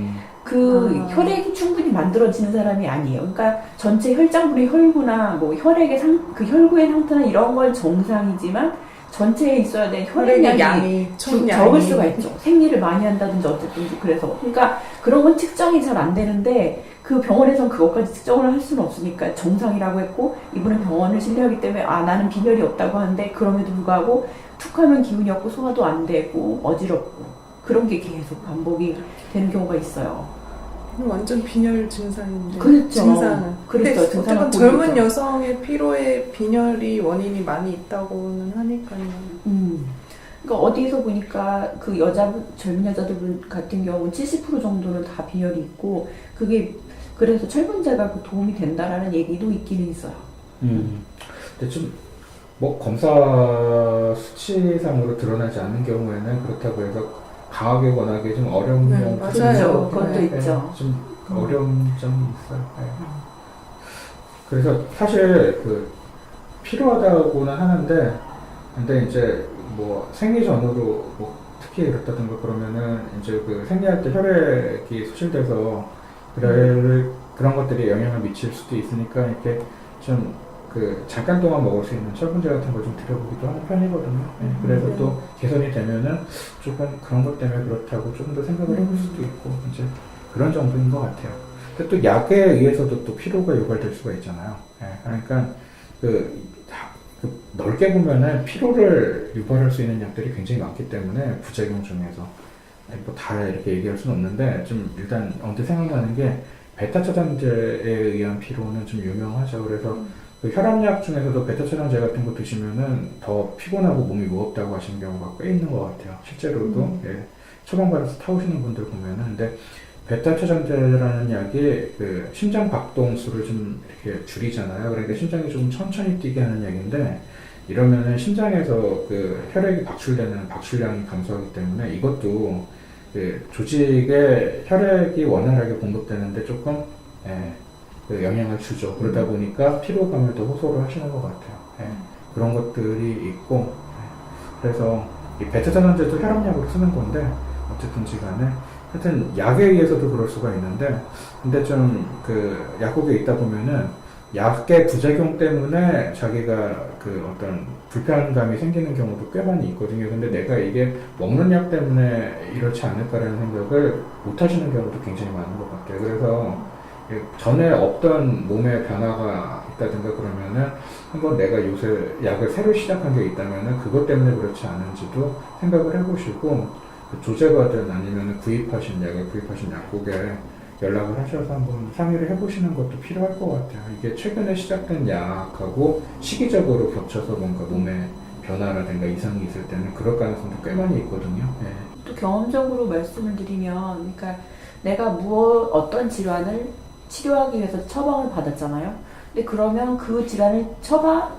혈액이 충분히 만들어지는 사람이 아니에요. 그러니까 전체 혈장분의 혈구나 뭐 혈액의 혈구의 상태나 이런 건 정상이지만 전체에 있어야 될 혈액량이 적을 수가 있죠. 생리를 많이 한다든지 어쨌든지. 그러니까 그런 건 측정이 잘 안 되는데 그 병원에선 그것까지 측정을 할 수는 없으니까 정상이라고 했고, 이분은 병원을 신뢰하기 때문에 나는 빈혈이 없다고 하는데, 그럼에도 불구하고 툭 하면 기운이 없고 소화도 안 되고 어지럽고 그런 게 계속 반복이 되는 경우가 있어요. 완전 빈혈 증상인데. 그렇죠. 증상은. 근데 그렇죠. 어쨌든 젊은 여성의 피로에 빈혈이 원인이 많이 있다고는 하니까요. 그러니까 어디서 보니까 젊은 여자들 같은 경우 70% 정도는 다 빈혈이 있고, 그게 그래서 철분제가 도움이 된다라는 얘기도 있기는 있어요. 근데 좀 뭐 검사 수치상으로 드러나지 않는 경우에는 그렇다고 해서 강하게 권하기 좀 어려운 경우가 맞아요. 그것도 있죠. 좀 어려운 점이 있어요. 그래서 사실 필요하다고는 하는데, 근데 이제 뭐 생리 전후로 뭐 특히 그렇다든가 그러면은 이제 생리할 때 혈액이 소실돼서 그런 것들이 영향을 미칠 수도 있으니까 이렇게 좀 그 잠깐 동안 먹을 수 있는 철분제 같은 걸 좀 드려보기도 하는 편이거든요. 예, 그래서 또 개선이 되면은 조금 그런 것 때문에 그렇다고 조금 더 생각을 해볼 수도 있고 이제 그런 정도인 것 같아요. 근데 또 약에 의해서도 또 피로가 유발될 수가 있잖아요. 예, 그러니까 그 넓게 보면은 피로를 유발할 수 있는 약들이 굉장히 많기 때문에 부작용 중에서 뭐 다 이렇게 얘기할 수는 없는데 좀 일단 언뜻 생각나는 게 베타 차단제에 의한 피로는 좀 유명하죠. 그래서 그 혈압약 중에서도 베타 차단제 같은 거 드시면은 더 피곤하고 몸이 무겁다고 하시는 경우가 꽤 있는 것 같아요. 실제로도 예, 처방받아서 타오시는 분들 보면은 근데 베타 차단제라는 약이 그 심장 박동수를 좀 이렇게 줄이잖아요. 그러니까 심장이 좀 천천히 뛰게 하는 약인데 이러면은 심장에서 그 혈액이 박출되는 박출량이 감소하기 때문에 이것도 그 조직에 혈액이 원활하게 공급되는데 조금 예, 그 영향을 주죠. 그러다 보니까 피로감을 더 호소를 하시는 것 같아요. 예, 그런 것들이 있고 예, 그래서 이 베타 차단제도 혈압약으로 쓰는 건데 어쨌든지 간에 하여튼 약에 의해서도 그럴 수가 있는데 근데 좀 그 약국에 있다 보면은 약의 부작용 때문에 자기가 그 어떤 불편감이 생기는 경우도 꽤 많이 있거든요. 근데 내가 이게 먹는 약 때문에 이렇지 않을까라는 생각을 못 하시는 경우도 굉장히 많은 것 같아요. 그래서 전에 없던 몸의 변화가 있다든가 그러면은 한번 내가 요새 약을 새로 시작한 게 있다면은 그것 때문에 그렇지 않은지도 생각을 해보시고 그 조제받은 아니면 구입하신 약을 구입하신 약국에 연락을 하셔서 한번 상의를 해보시는 것도 필요할 것 같아요. 이게 최근에 시작된 약하고 시기적으로 겹쳐서 뭔가 몸에 변화라든가 이상이 있을 때는 그럴 가능성도 꽤 많이 있거든요. 예. 또 경험적으로 말씀을 드리면, 그러니까 내가 어떤 질환을 치료하기 위해서 처방을 받았잖아요. 근데 그러면 그 질환을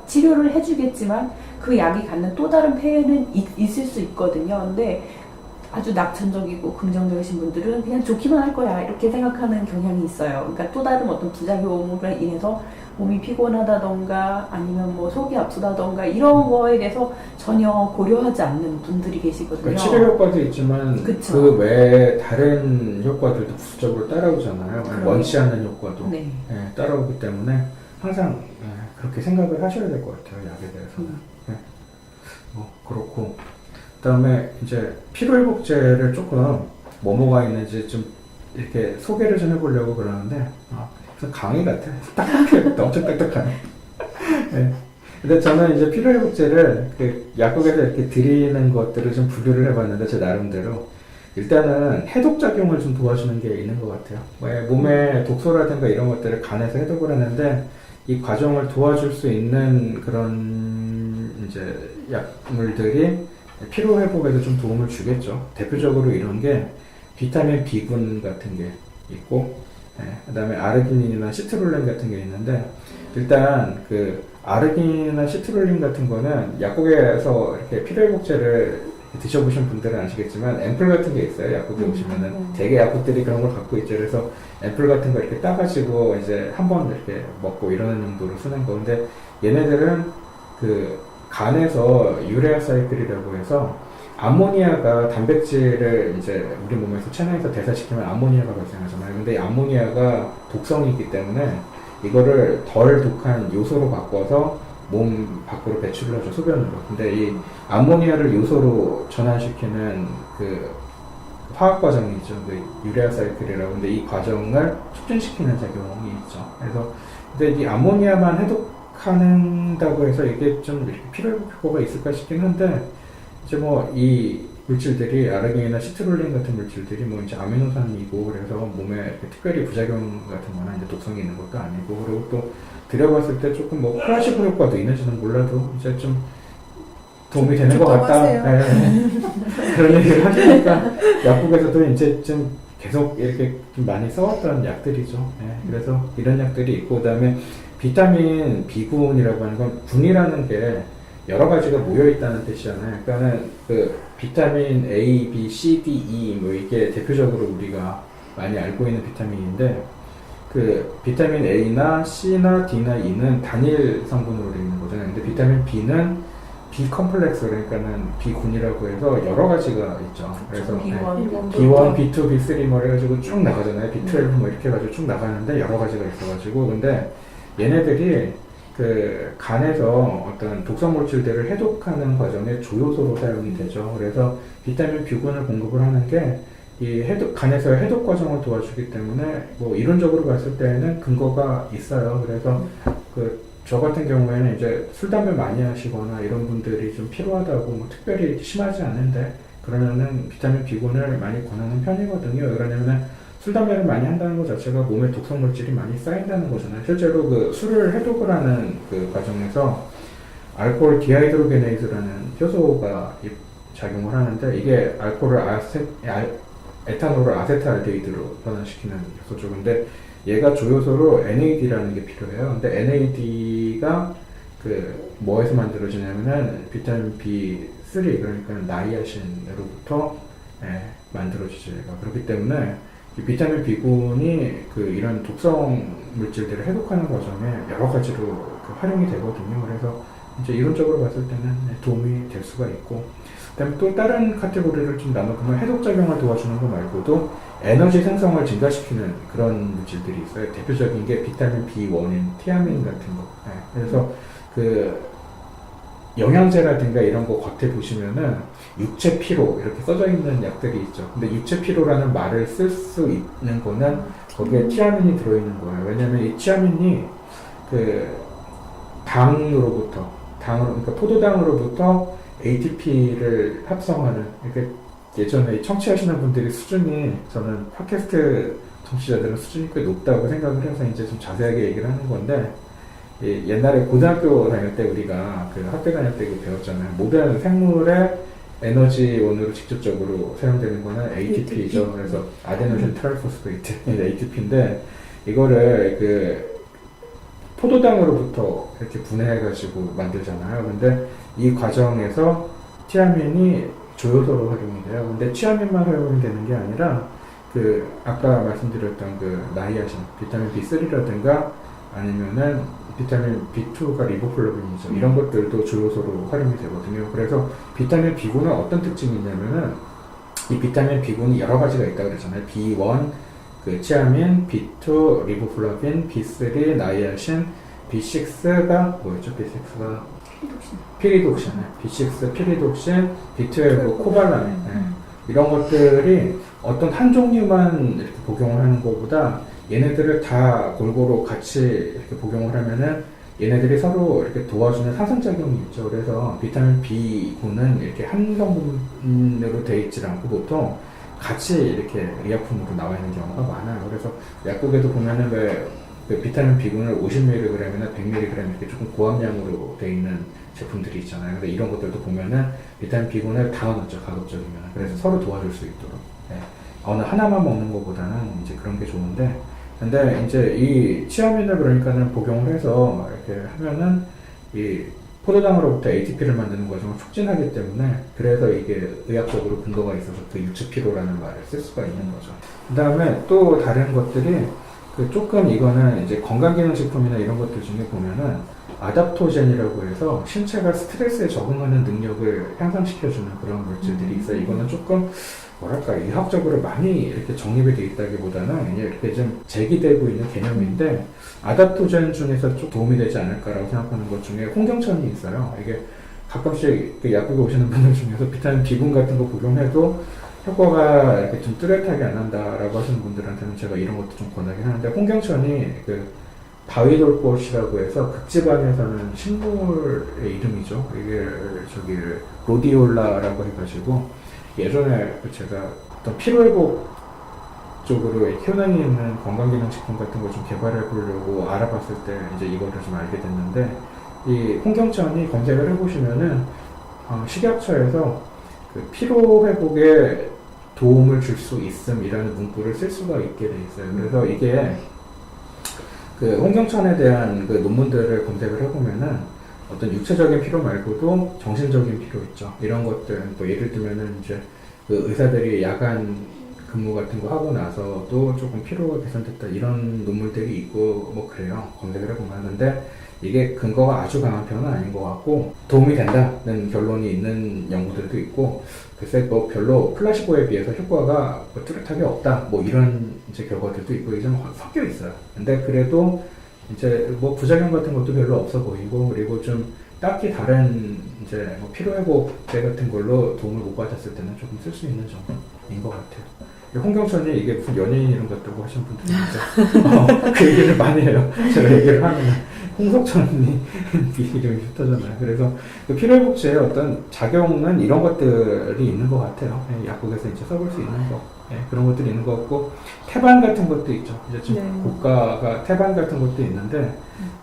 치료를 해주겠지만 그 약이 갖는 또 다른 폐해는 있을 수 있거든요. 근데 아주 낙천적이고 긍정적이신 분들은 그냥 좋기만 할 거야 이렇게 생각하는 경향이 있어요. 그러니까 또 다른 어떤 부작용으로 인해서 몸이 피곤하다던가 아니면 뭐 속이 아프다던가 이런 거에 대해서 전혀 고려하지 않는 분들이 계시거든요. 그러니까 치료 효과도 있지만 그쵸. 그 외에 다른 효과들도 부수적으로 따라오잖아요. 그럼. 원치 않는 효과도 네. 예, 따라오기 때문에 항상 그렇게 생각을 하셔야 될 것 같아요. 약에 대해서는. 예. 뭐 그렇고 그다음에 이제 피로회복제를 조금 뭐가 있는지 좀 이렇게 소개를 좀 해보려고 그러는데 무슨 강의 같아. 딱딱해. 엄청 딱딱하네. 네. 근데 저는 이제 피로회복제를 그 약국에서 이렇게 드리는 것들을 좀 분류를 해봤는데 제 나름대로 일단은 해독작용을 좀 도와주는 게 있는 것 같아요. 몸에 독소라든가 이런 것들을 간에서 해독을 하는데 이 과정을 도와줄 수 있는 그런 이제 약물들이 피로 회복에도 좀 도움을 주겠죠. 대표적으로 이런 게 비타민 B군 같은 게 있고, 그 다음에 아르기닌이나 시트룰린 같은 게 있는데, 일단 그 아르기닌이나 시트룰린 같은 거는 약국에서 이렇게 피로 회복제를 드셔보신 분들은 아시겠지만 앰플 같은 게 있어요. 약국에 오시면은 대개 약국들이 그런 걸 갖고 있죠. 그래서 앰플 같은 거 이렇게 따가지고 이제 한번 이렇게 먹고 이러는 용도로 쓰는 거. 근데 얘네들은 그 간에서 유레아 사이클이라고 해서 암모니아가 단백질을 이제 우리 몸에서 체내에서 대사시키면 암모니아가 발생하잖아요. 근데 이 암모니아가 독성이 있기 때문에 이거를 덜 독한 요소로 바꿔서 몸 밖으로 배출을 하죠, 소변으로. 근데 이 암모니아를 요소로 전환시키는 그 화학 과정이 있죠. 그 유레아 사이클이라고. 근데 이 과정을 촉진시키는 작용이 있죠. 그래서 근데 이 암모니아만 해독한다고 해서 이게 좀 이렇게 피로회복 효과가 있을까 싶긴 한데 이제 뭐 이 물질들이 아르기닌이나 시트룰린 같은 물질들이 뭐 이제 아미노산이고 그래서 몸에 이렇게 특별히 부작용 같은 거나 이제 독성이 있는 것도 아니고 그리고 또 들여봤을 때 조금 뭐 플라시보 효과도 있는지는 몰라도 이제 좀 도움이 되는 것 같다. 네. 그런 얘기를 하시니까 약국에서도 이제 좀 계속 이렇게 좀 많이 써왔던 약들이죠. 네. 그래서 이런 약들이 있고 그다음에 비타민 B군이라고 하는 건 군이라는 게 여러 가지가 모여 있다는 뜻이잖아요. 그러니까는 그 비타민 A, B, C, D, E 뭐 이게 대표적으로 우리가 많이 알고 있는 비타민인데 그 비타민 A나 C나 D나 E는 단일 성분으로 되어 있는 거잖아요. 근데 비타민 B는 B 컴플렉스 그러니까는 B군이라고 해서 여러 가지가 있죠. 그래서 B1, B1, B2, B3 뭐 해가지고 쭉 나가잖아요. B12 뭐 이렇게 해가지고 쭉 나가는데 여러 가지가 있어가지고 근데 얘네들이 그 간에서 어떤 독성 물질들을 해독하는 과정에 조효소로 사용이 되죠. 그래서 비타민 B군을 공급을 하는 게 이 간에서 해독 과정을 도와주기 때문에 뭐 이론적으로 봤을 때는 근거가 있어요. 그래서 저 같은 경우에는 이제 술, 담배 많이 하시거나 이런 분들이 좀 필요하다고 뭐 특별히 심하지 않은데 그러면은 비타민 B군을 많이 권하는 편이거든요. 왜 그러냐면은 술, 담배를 많이 한다는 것 자체가 몸에 독성 물질이 많이 쌓인다는 거잖아요. 실제로 그 술을 해독을 하는 그 과정에서 알코올 디하이드로게네이즈라는 효소가 작용을 하는데 이게 알코올을 에탄올을 아세트알데히드로 변환시키는 효소죠. 근데 얘가 조효소로 NAD라는 게 필요해요. 근데 NAD가 뭐에서 만들어지냐면은 비타민 B3 그러니까 나이아신으로부터 만들어지죠. 얘가. 그렇기 때문에 이 비타민 B군이 이런 독성 물질들을 해독하는 과정에 여러 가지로 활용이 되거든요. 그래서 이제 이론적으로 봤을 때는 도움이 될 수가 있고, 그다음에 또 다른 카테고리를 좀 나눠보면 해독 작용을 도와주는 거 말고도 에너지 생성을 증가시키는 그런 물질들이 있어요. 대표적인 게 비타민 B1인 티아민 같은 거. 그래서 영양제라든가 이런 거 겉에 보시면은 육체 피로 이렇게 써져 있는 약들이 있죠. 근데 육체 피로라는 말을 쓸 수 있는 거는 거기에 티아민이 들어있는 거예요. 왜냐면 이 티아민이 그러니까 포도당으로부터 ATP를 합성하는, 그러니까 예전에 청취하시는 분들이 수준이, 저는 팟캐스트 청취자들은 수준이 꽤 높다고 생각을 해서 이제 좀 자세하게 얘기를 하는 건데, 옛날에 고등학교 다닐 때 우리가 학교 다닐 때 배웠잖아요. 모든 생물의 에너지원으로 직접적으로 사용되는 거는 ATP죠. 그래서 아데노신 트라이포스페이트 ATP인데 이거를 포도당으로부터 이렇게 분해해가지고 만들잖아요. 근데 이 과정에서 티아민이 조효소로 활용이 돼요. 근데 티아민만 활용이 되는 게 아니라 아까 말씀드렸던 나이아신, 비타민 B3라든가 아니면은 비타민 B2가 리보플라빈이죠. 이런 것들도 조효소로 활용이 되거든요. 그래서 비타민 B군은 어떤 특징이 있냐면은 이 비타민 B군이 여러 가지가 있다고 그랬잖아요. B1, 티아민, B2, 리보플라빈, B3, 나이아신, B6가 뭐였죠? B6가 피리독신, B6 피리독신, B12 코발라민. 이런 것들이 어떤 한 종류만 이렇게 복용을 하는 것보다 얘네들을 다 골고루 같이 이렇게 복용을 하면은 얘네들이 서로 이렇게 도와주는 상승작용이 있죠. 그래서 비타민 B군은 이렇게 한 성분으로 되어 있지 않고 보통 같이 이렇게 의약품으로 나와 있는 경우가 많아요. 그래서 약국에도 보면은 비타민 B군을 50mg이나 100mg 이렇게 조금 고함량으로 되어 있는 제품들이 있잖아요. 근데 이런 것들도 보면은 비타민 B군을 다 넣어놨죠, 가급적이면. 그래서 서로 도와줄 수 있도록. 어느 하나만 먹는 것보다는 이제 그런 게 좋은데, 근데 이제 이 티아민을 그러니까는 복용을 해서 이렇게 하면은 이 포도당으로부터 ATP를 만드는 과정을 촉진하기 때문에, 그래서 이게 의학적으로 근거가 있어서 육체 피로라는 말을 쓸 수가 있는 거죠. 그 다음에 또 다른 것들이 조금 이거는 이제 건강기능식품이나 이런 것들 중에 보면은 아답토젠이라고 해서 신체가 스트레스에 적응하는 능력을 향상시켜주는 그런 물질들이 있어요. 이거는 조금 뭐랄까 의학적으로 많이 이렇게 정립이 되어 있다기보다는 이렇게 좀 제기되고 있는 개념인데, 아답토젠 중에서 좀 도움이 되지 않을까라고 생각하는 것 중에 홍경천이 있어요. 이게 가끔씩 약국에 오시는 분들 중에서 비타민 B군 같은 거 복용해도 효과가 이렇게 좀 뚜렷하게 안 난다라고 하시는 분들한테는 제가 이런 것도 좀 권하긴 하는데, 홍경천이 바위돌꽃이라고 해서 극지방에 사는 식물의 이름이죠. 이게 로디올라라고 해가지고 예전에 제가 어떤 피로회복 쪽으로 효능이 있는 건강기능식품 같은 걸 좀 개발해 보려고 알아봤을 때 이제 이거를 좀 알게 됐는데, 이 홍경천이 검색을 해보시면은 식약처에서 피로회복에 도움을 줄 수 있음이라는 문구를 쓸 수가 있게 돼 있어요. 그래서 이게 홍경천에 대한 논문들을 검색을 해보면은 어떤 육체적인 피로 말고도 정신적인 피로 있죠. 이런 것들, 뭐 예를 들면은 이제 의사들이 야간 근무 같은 거 하고 나서도 조금 피로가 개선됐다 이런 논문들이 있고 뭐 그래요. 검색을 해보면. 근데 이게 근거가 아주 강한 편은 아닌 것 같고 도움이 된다는 결론이 있는 연구들도 있고, 글쎄 뭐 별로 플라시보에 비해서 효과가 뚜렷하게 없다 뭐 이런 이제 결과들도 있고 이게 좀 섞여 있어요. 근데 그래도 이제 뭐 부작용 같은 것도 별로 없어 보이고, 그리고 좀 딱히 다른 이제 뭐 피로회복제 같은 걸로 도움을 못 받았을 때는 조금 쓸 수 있는 점인 것 같아요. 홍경천이 이게 무슨 연예인 이름 같다고 하신 분들이 있죠. 그 얘기를 많이 해요. 제가 얘기를 하면 홍석천이 이름이 붙어잖아요. 그래서 그 피로회복제의 어떤 작용은 이런 것들이 있는 것 같아요. 약국에서 이제 써볼 수 있는 거. 그런 것들이 있는 것 같고, 태반 같은 것도 있죠. 이제 지금 네. 고가가 태반 같은 것도 있는데,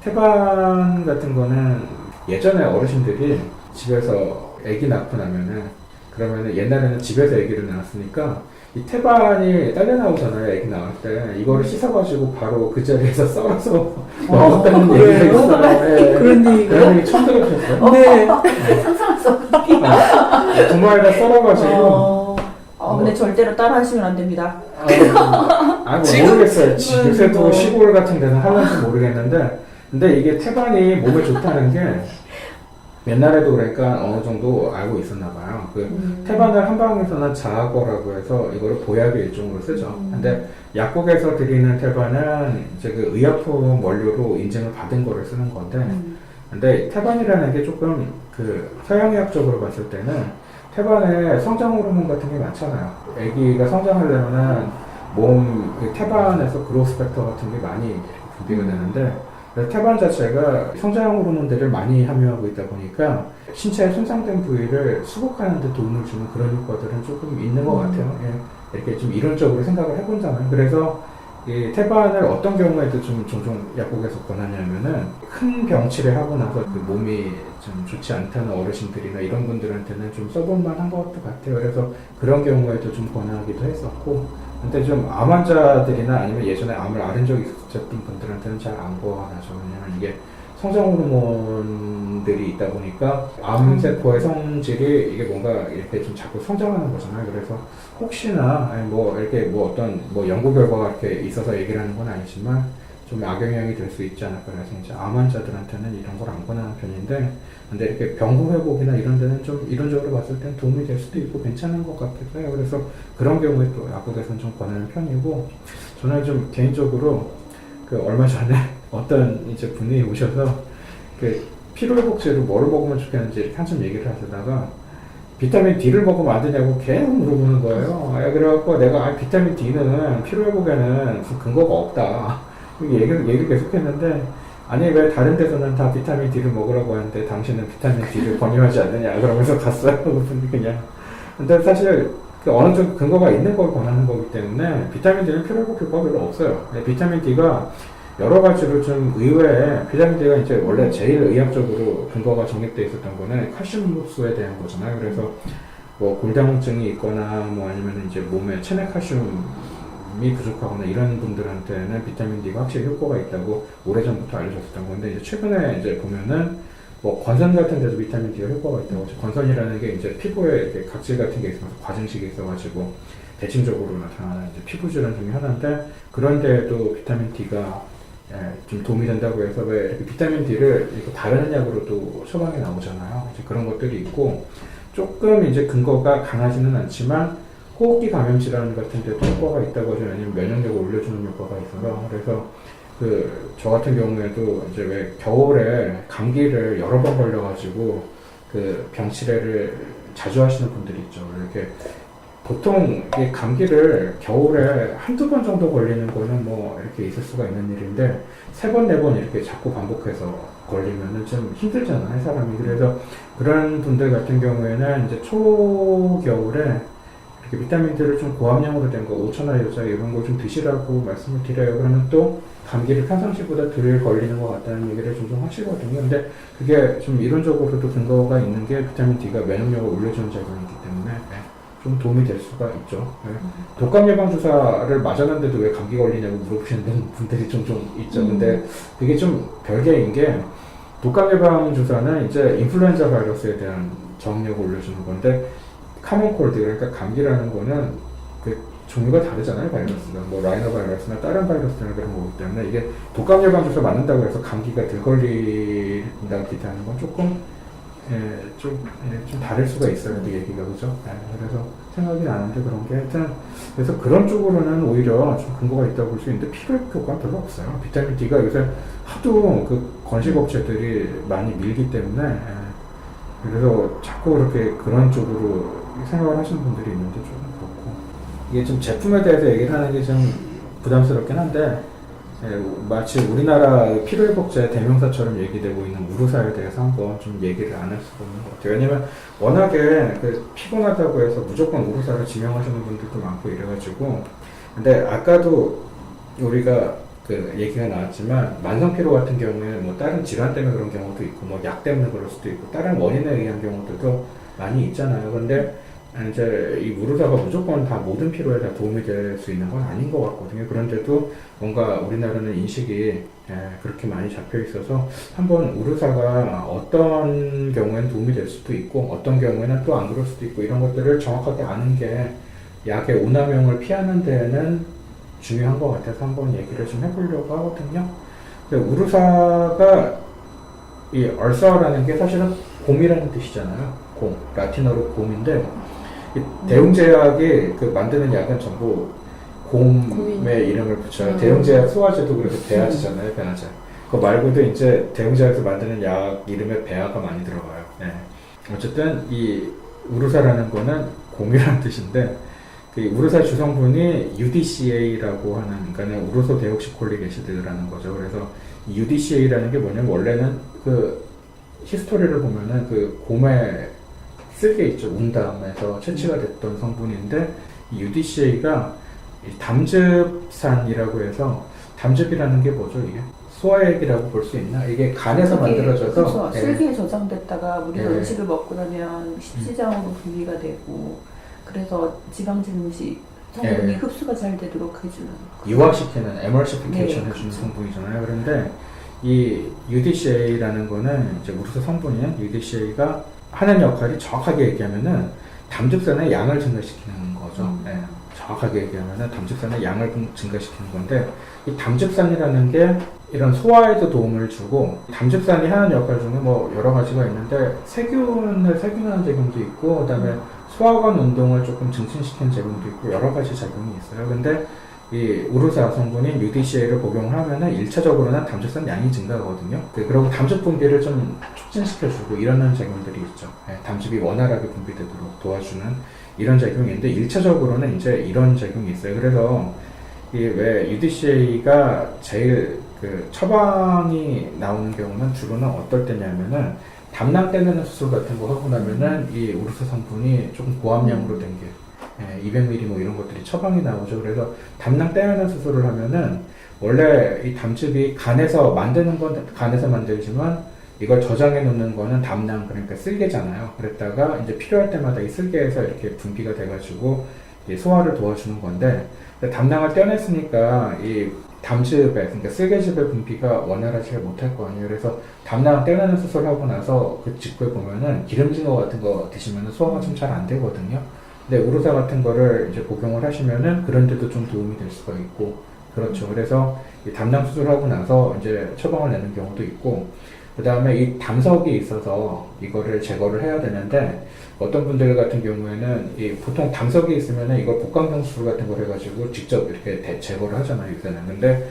태반 같은 거는 예전에 어르신들이 집에서 아기 낳고 나면은, 그러면은 옛날에는 집에서 아기를 낳았으니까 이 태반이 딸려 나오잖아요. 아기 낳을 때 이거를 씻어가지고 바로 그 자리에서 썰어서 먹었다는 얘기가 그래요? 있어요. 예. 그런 얘기가? 그런 얘기 처음 들어보셨어요? 네. 상상했어. 정말에다 썰어가지고. 근데 절대로 따라 하시면 안 됩니다. 뭐 모르겠어요. 요새도 시골 같은 데는 하는지 모르겠는데, 근데 이게 태반이 몸에 좋다는 게 옛날에도 그러니까 어느 정도 알고 있었나 봐요. 그 태반을 한방에서는 자아거라고 해서 이거를 보약의 일종으로 쓰죠. 근데 약국에서 드리는 태반은 이제 그 의약품 원료로 인증을 받은 거를 쓰는 건데, 근데 태반이라는 게 조금 그 서양의학적으로 봤을 때는 태반에 성장 호르몬 같은 게 많잖아요. 아기가 성장하려면은 몸 태반에서 그로스 팩터 같은 게 많이 분비가 되는데, 태반 자체가 성장 호르몬들을 많이 함유하고 있다 보니까 신체에 손상된 부위를 수복하는 데 도움을 주는 그런 효과들은 조금 있는 것 같아요. 이렇게 좀 이론적으로 생각을 해본다면. 그래서 이 태반을 어떤 경우에도 좀 종종 약국에서 권하냐면은 큰 병치를 하고 나서 그 몸이 좀 좋지 않다는 어르신들이나 이런 분들한테는 좀 써볼 만한 것 같아요. 그래서 그런 경우에도 좀 권하기도 했었고, 근데 좀 암 환자들이나 아니면 예전에 암을 앓은 적이 있었던 분들한테는 잘 안 권하죠. 왜냐면 이게 성장 호르몬들이 있다 보니까 암세포의 성질이 이게 뭔가 이렇게 좀 자꾸 성장하는 거잖아요. 그래서 혹시나 뭐 이렇게 뭐 어떤 뭐 연구 결과가 이렇게 있어서 얘기를 하는 건 아니지만 좀 악영향이 될 수 있지 않을까 해서 이제 암 환자들한테는 이런 걸 안 권하는 편인데, 근데 이렇게 병후 회복이나 이런 데는 좀 이론적으로 봤을 땐 도움이 될 수도 있고 괜찮은 것 같기도 해요. 그래서 그런 경우에 또 약국에서는 좀 권하는 편이고, 저는 좀 개인적으로 그 얼마 전에 어떤 이제 분이 오셔서 그 피로회복제로 뭐를 먹으면 좋겠는지 이렇게 한참 얘기를 하시다가 비타민 D를 먹으면 안 되냐고 계속 물어보는 거예요. 그래갖고 내가 비타민 D는 피로회복에는 무슨 근거가 없다. 얘기를 계속 했는데, 아니 왜 다른 데서는 다 비타민 D를 먹으라고 하는데 당신은 비타민 D를 권유하지 않느냐 그러면서 갔어요. 그분이 그냥. 근데 사실 그 어느 정도 근거가 있는 걸 권하는 거기 때문에 비타민 D는 피로회복 효과가 별로 없어요. 비타민 D가 여러 가지로 좀 의외에, 비타민 D가 이제 원래 제일 의학적으로 근거가 정립되어 있었던 거는 칼슘 흡수에 대한 거잖아요. 그래서 뭐 골다공증이 있거나 뭐 아니면 이제 몸에 체내 칼슘이 부족하거나 이런 분들한테는 비타민 D가 확실히 효과가 있다고 오래전부터 알려졌었던 건데, 이제 최근에 이제 보면은 뭐 권선 같은 데도 비타민 D가 효과가 있다고. 권선이라는 게 이제 피부에 이렇게 각질 같은 게 있어서 과증식이 있어가지고 대칭적으로 나타나는 이제 피부 질환 중에 하나인데, 그런 데에도 비타민 D가 좀 도움이 된다고 해서 왜 이렇게 비타민 D를 이렇게 다른 약으로도 처방이 나오잖아요. 이제 그런 것들이 있고, 조금 이제 근거가 강하지는 않지만 호흡기 감염 질환 같은 데도 효과가 있다고 하죠. 아니면 면역력을 올려주는 효과가 있어서. 그래서 저 같은 경우에도 이제 왜 겨울에 감기를 여러 번 걸려가지고 그 병치레를 자주 하시는 분들이 있죠. 이렇게 보통 이 감기를 겨울에 한두 번 정도 걸리는 거는 뭐 이렇게 있을 수가 있는 일인데, 세 번, 네 번 이렇게 자꾸 반복해서 걸리면은 좀 힘들잖아요, 사람이. 그래서 그런 분들 같은 경우에는 이제 초겨울에 이렇게 비타민들을 좀 고함량으로 된 거, 5,000IU 이런 거 좀 드시라고 말씀을 드려요. 그러면 또 감기를 평상시보다 덜 걸리는 것 같다는 얘기를 종종 하시거든요. 근데 그게 좀 이론적으로도 근거가 있는 게 비타민 D가 면역력을 올려주는 작용이기 때문에 좀 도움이 될 수가 있죠. 독감 예방 주사를 맞았는데도 왜 감기 걸리냐고 물어보시는 분들이 종종 있죠. 근데 그게 좀 별개인 게, 독감 예방 주사는 이제 인플루엔자 바이러스에 대한 저항력을 올려주는 건데, 카몬 콜드, 그러니까 감기라는 거는 그 종류가 다르잖아요, 바이러스가. 뭐 라이너 바이러스나 다른 바이러스나 그런 거기 때문에 이게 독감 예방 주사 맞는다고 해서 감기가 덜 걸린다고 기대하는 건 조금 좀 다를 수가 있어요, 그 얘기가. 그죠? 그래서 생각이 나는데 그런 게 하여튼 그래서 그런 쪽으로는 오히려 좀 근거가 있다고 볼 수 있는데 필요 효과가 별로 없어요. 비타민 D가 요새 하도 그 건식업체들이 많이 밀기 때문에 그래서 자꾸 그렇게 그런 쪽으로 생각을 하시는 분들이 있는데 좀 그렇고 이게 좀 제품에 대해서 얘기를 하는 게 좀 부담스럽긴 한데 마치 우리나라 피로회복제 대명사처럼 얘기되고 있는 우루사에 대해서 한번 좀 얘기를 안 할 수가 없는 것 같아요. 왜냐면 워낙에 그 피곤하다고 해서 무조건 우루사를 지명하시는 분들도 많고 이래가지고 근데 아까도 우리가 그 얘기가 나왔지만 만성피로 같은 경우에 뭐 다른 질환 때문에 그런 경우도 있고 뭐 약 때문에 그럴 수도 있고 다른 원인에 의한 경우들도 많이 있잖아요. 근데 이제 이 우루사가 무조건 다 모든 피로에 다 도움이 될 수 있는 건 아닌 것 같거든요. 그런데도 뭔가 우리나라는 인식이 그렇게 많이 잡혀 있어서 한번 우루사가 어떤 경우에는 도움이 될 수도 있고 어떤 경우에는 또 안 그럴 수도 있고 이런 것들을 정확하게 아는 게 약의 오남용을 피하는 데에는 중요한 것 같아서 한번 얘기를 좀 해보려고 하거든요. 우루사가 이 얼서라는 게 사실은 곰이라는 뜻이잖아요. 곰, 라틴어로 곰인데 대웅제약이 그 만드는 약은 전부 곰의 이름을 붙여요. 대웅제약 소화제도 그래서 배아제잖아요, 배아제. 그거 말고도 이제 대웅제약에서 만드는 약 이름에 배아가 많이 들어가요. 네. 어쨌든 이 우루사라는 거는 곰이라는 뜻인데 그 우루사 주성분이 UDCA라고 하는 그러니까 우루소 데옥시콜릭 애시드라는 거죠. 그래서 UDCA라는 게 뭐냐면 원래는 그 히스토리를 보면은 그 곰의 쓸개 있죠. 운담에서 채취가 됐던 성분인데 이 UDCA가 담즙산이라고 해서 담즙이라는 게 뭐죠 이게? 소화액이라고 볼 수 있나? 이게 간에서 만들어져서 그렇죠. 슬기에 저장됐다가 우리가 음식을 먹고 나면 십시장으로 분리가 되고 그래서 지방질 음식 성분이 흡수가 잘 되도록 해주는 유화시키는 에멀시피케이션 해주는 그렇죠. 성분이잖아요. 그런데 이 UDCA라는 거는 이제 우루사 성분인 UDCA가 하는 역할이 정확하게 얘기하면은 담즙산의 양을 증가시키는 거죠. 네. 정확하게 얘기하면은 담즙산의 양을 증가시키는 건데 이 담즙산이라는 게 이런 소화에도 도움을 주고 담즙산이 하는 역할 중에 뭐 여러 가지가 있는데 세균을 세균하는 작용도 있고 그다음에 소화관 운동을 조금 증진시키는 작용도 있고 여러 가지 작용이 있어요. 근데 이 우루사 성분인 UDCA를 복용을 하면은 1차적으로는 담즙산 양이 증가하거든요. 그리고 담즙 분비를 좀 촉진시켜주고 이러는 작용들이 있죠. 담즙이 원활하게 분비되도록 도와주는 이런 작용인데 1차적으로는 이제 이런 작용이 있어요. 그래서 이 왜 UDCA가 제일 그 처방이 나오는 경우는 주로는 어떨 때냐면은 담낭 떼내는 수술 같은 거 하고 나면은 이 우루사 성분이 조금 고함량으로 된 게 200ml 뭐 이런 것들이 처방이 나오죠. 그래서 담낭 떼내는 수술을 하면은 원래 이 담즙이 간에서 만드는 건 간에서 만들지만 이걸 저장해 놓는 거는 담낭 그러니까 쓸개잖아요. 그랬다가 이제 필요할 때마다 이 쓸개에서 이렇게 분비가 돼가지고 소화를 도와주는 건데 담낭을 떼어냈으니까 이 담즙에 그러니까 쓸개즙의 분비가 원활하지 못할 거 아니에요. 그래서 담낭 떼어내는 수술을 하고 나서 그 직후에 보면은 기름진 거 같은 거 드시면은 소화가 좀 잘 안 되거든요. 근데 우루사 같은 거를 이제 복용을 하시면은 그런 데도 좀 도움이 될 수가 있고 그렇죠. 그래서 이 담낭 수술하고 나서 이제 처방을 내는 경우도 있고 그 다음에 이 담석이 있어서 이거를 제거를 해야 되는데 어떤 분들 같은 경우에는 이 보통 담석이 있으면은 이걸 복강경 수술 같은 걸 해가지고 직접 이렇게 제거를 하잖아요, 요새는. 근데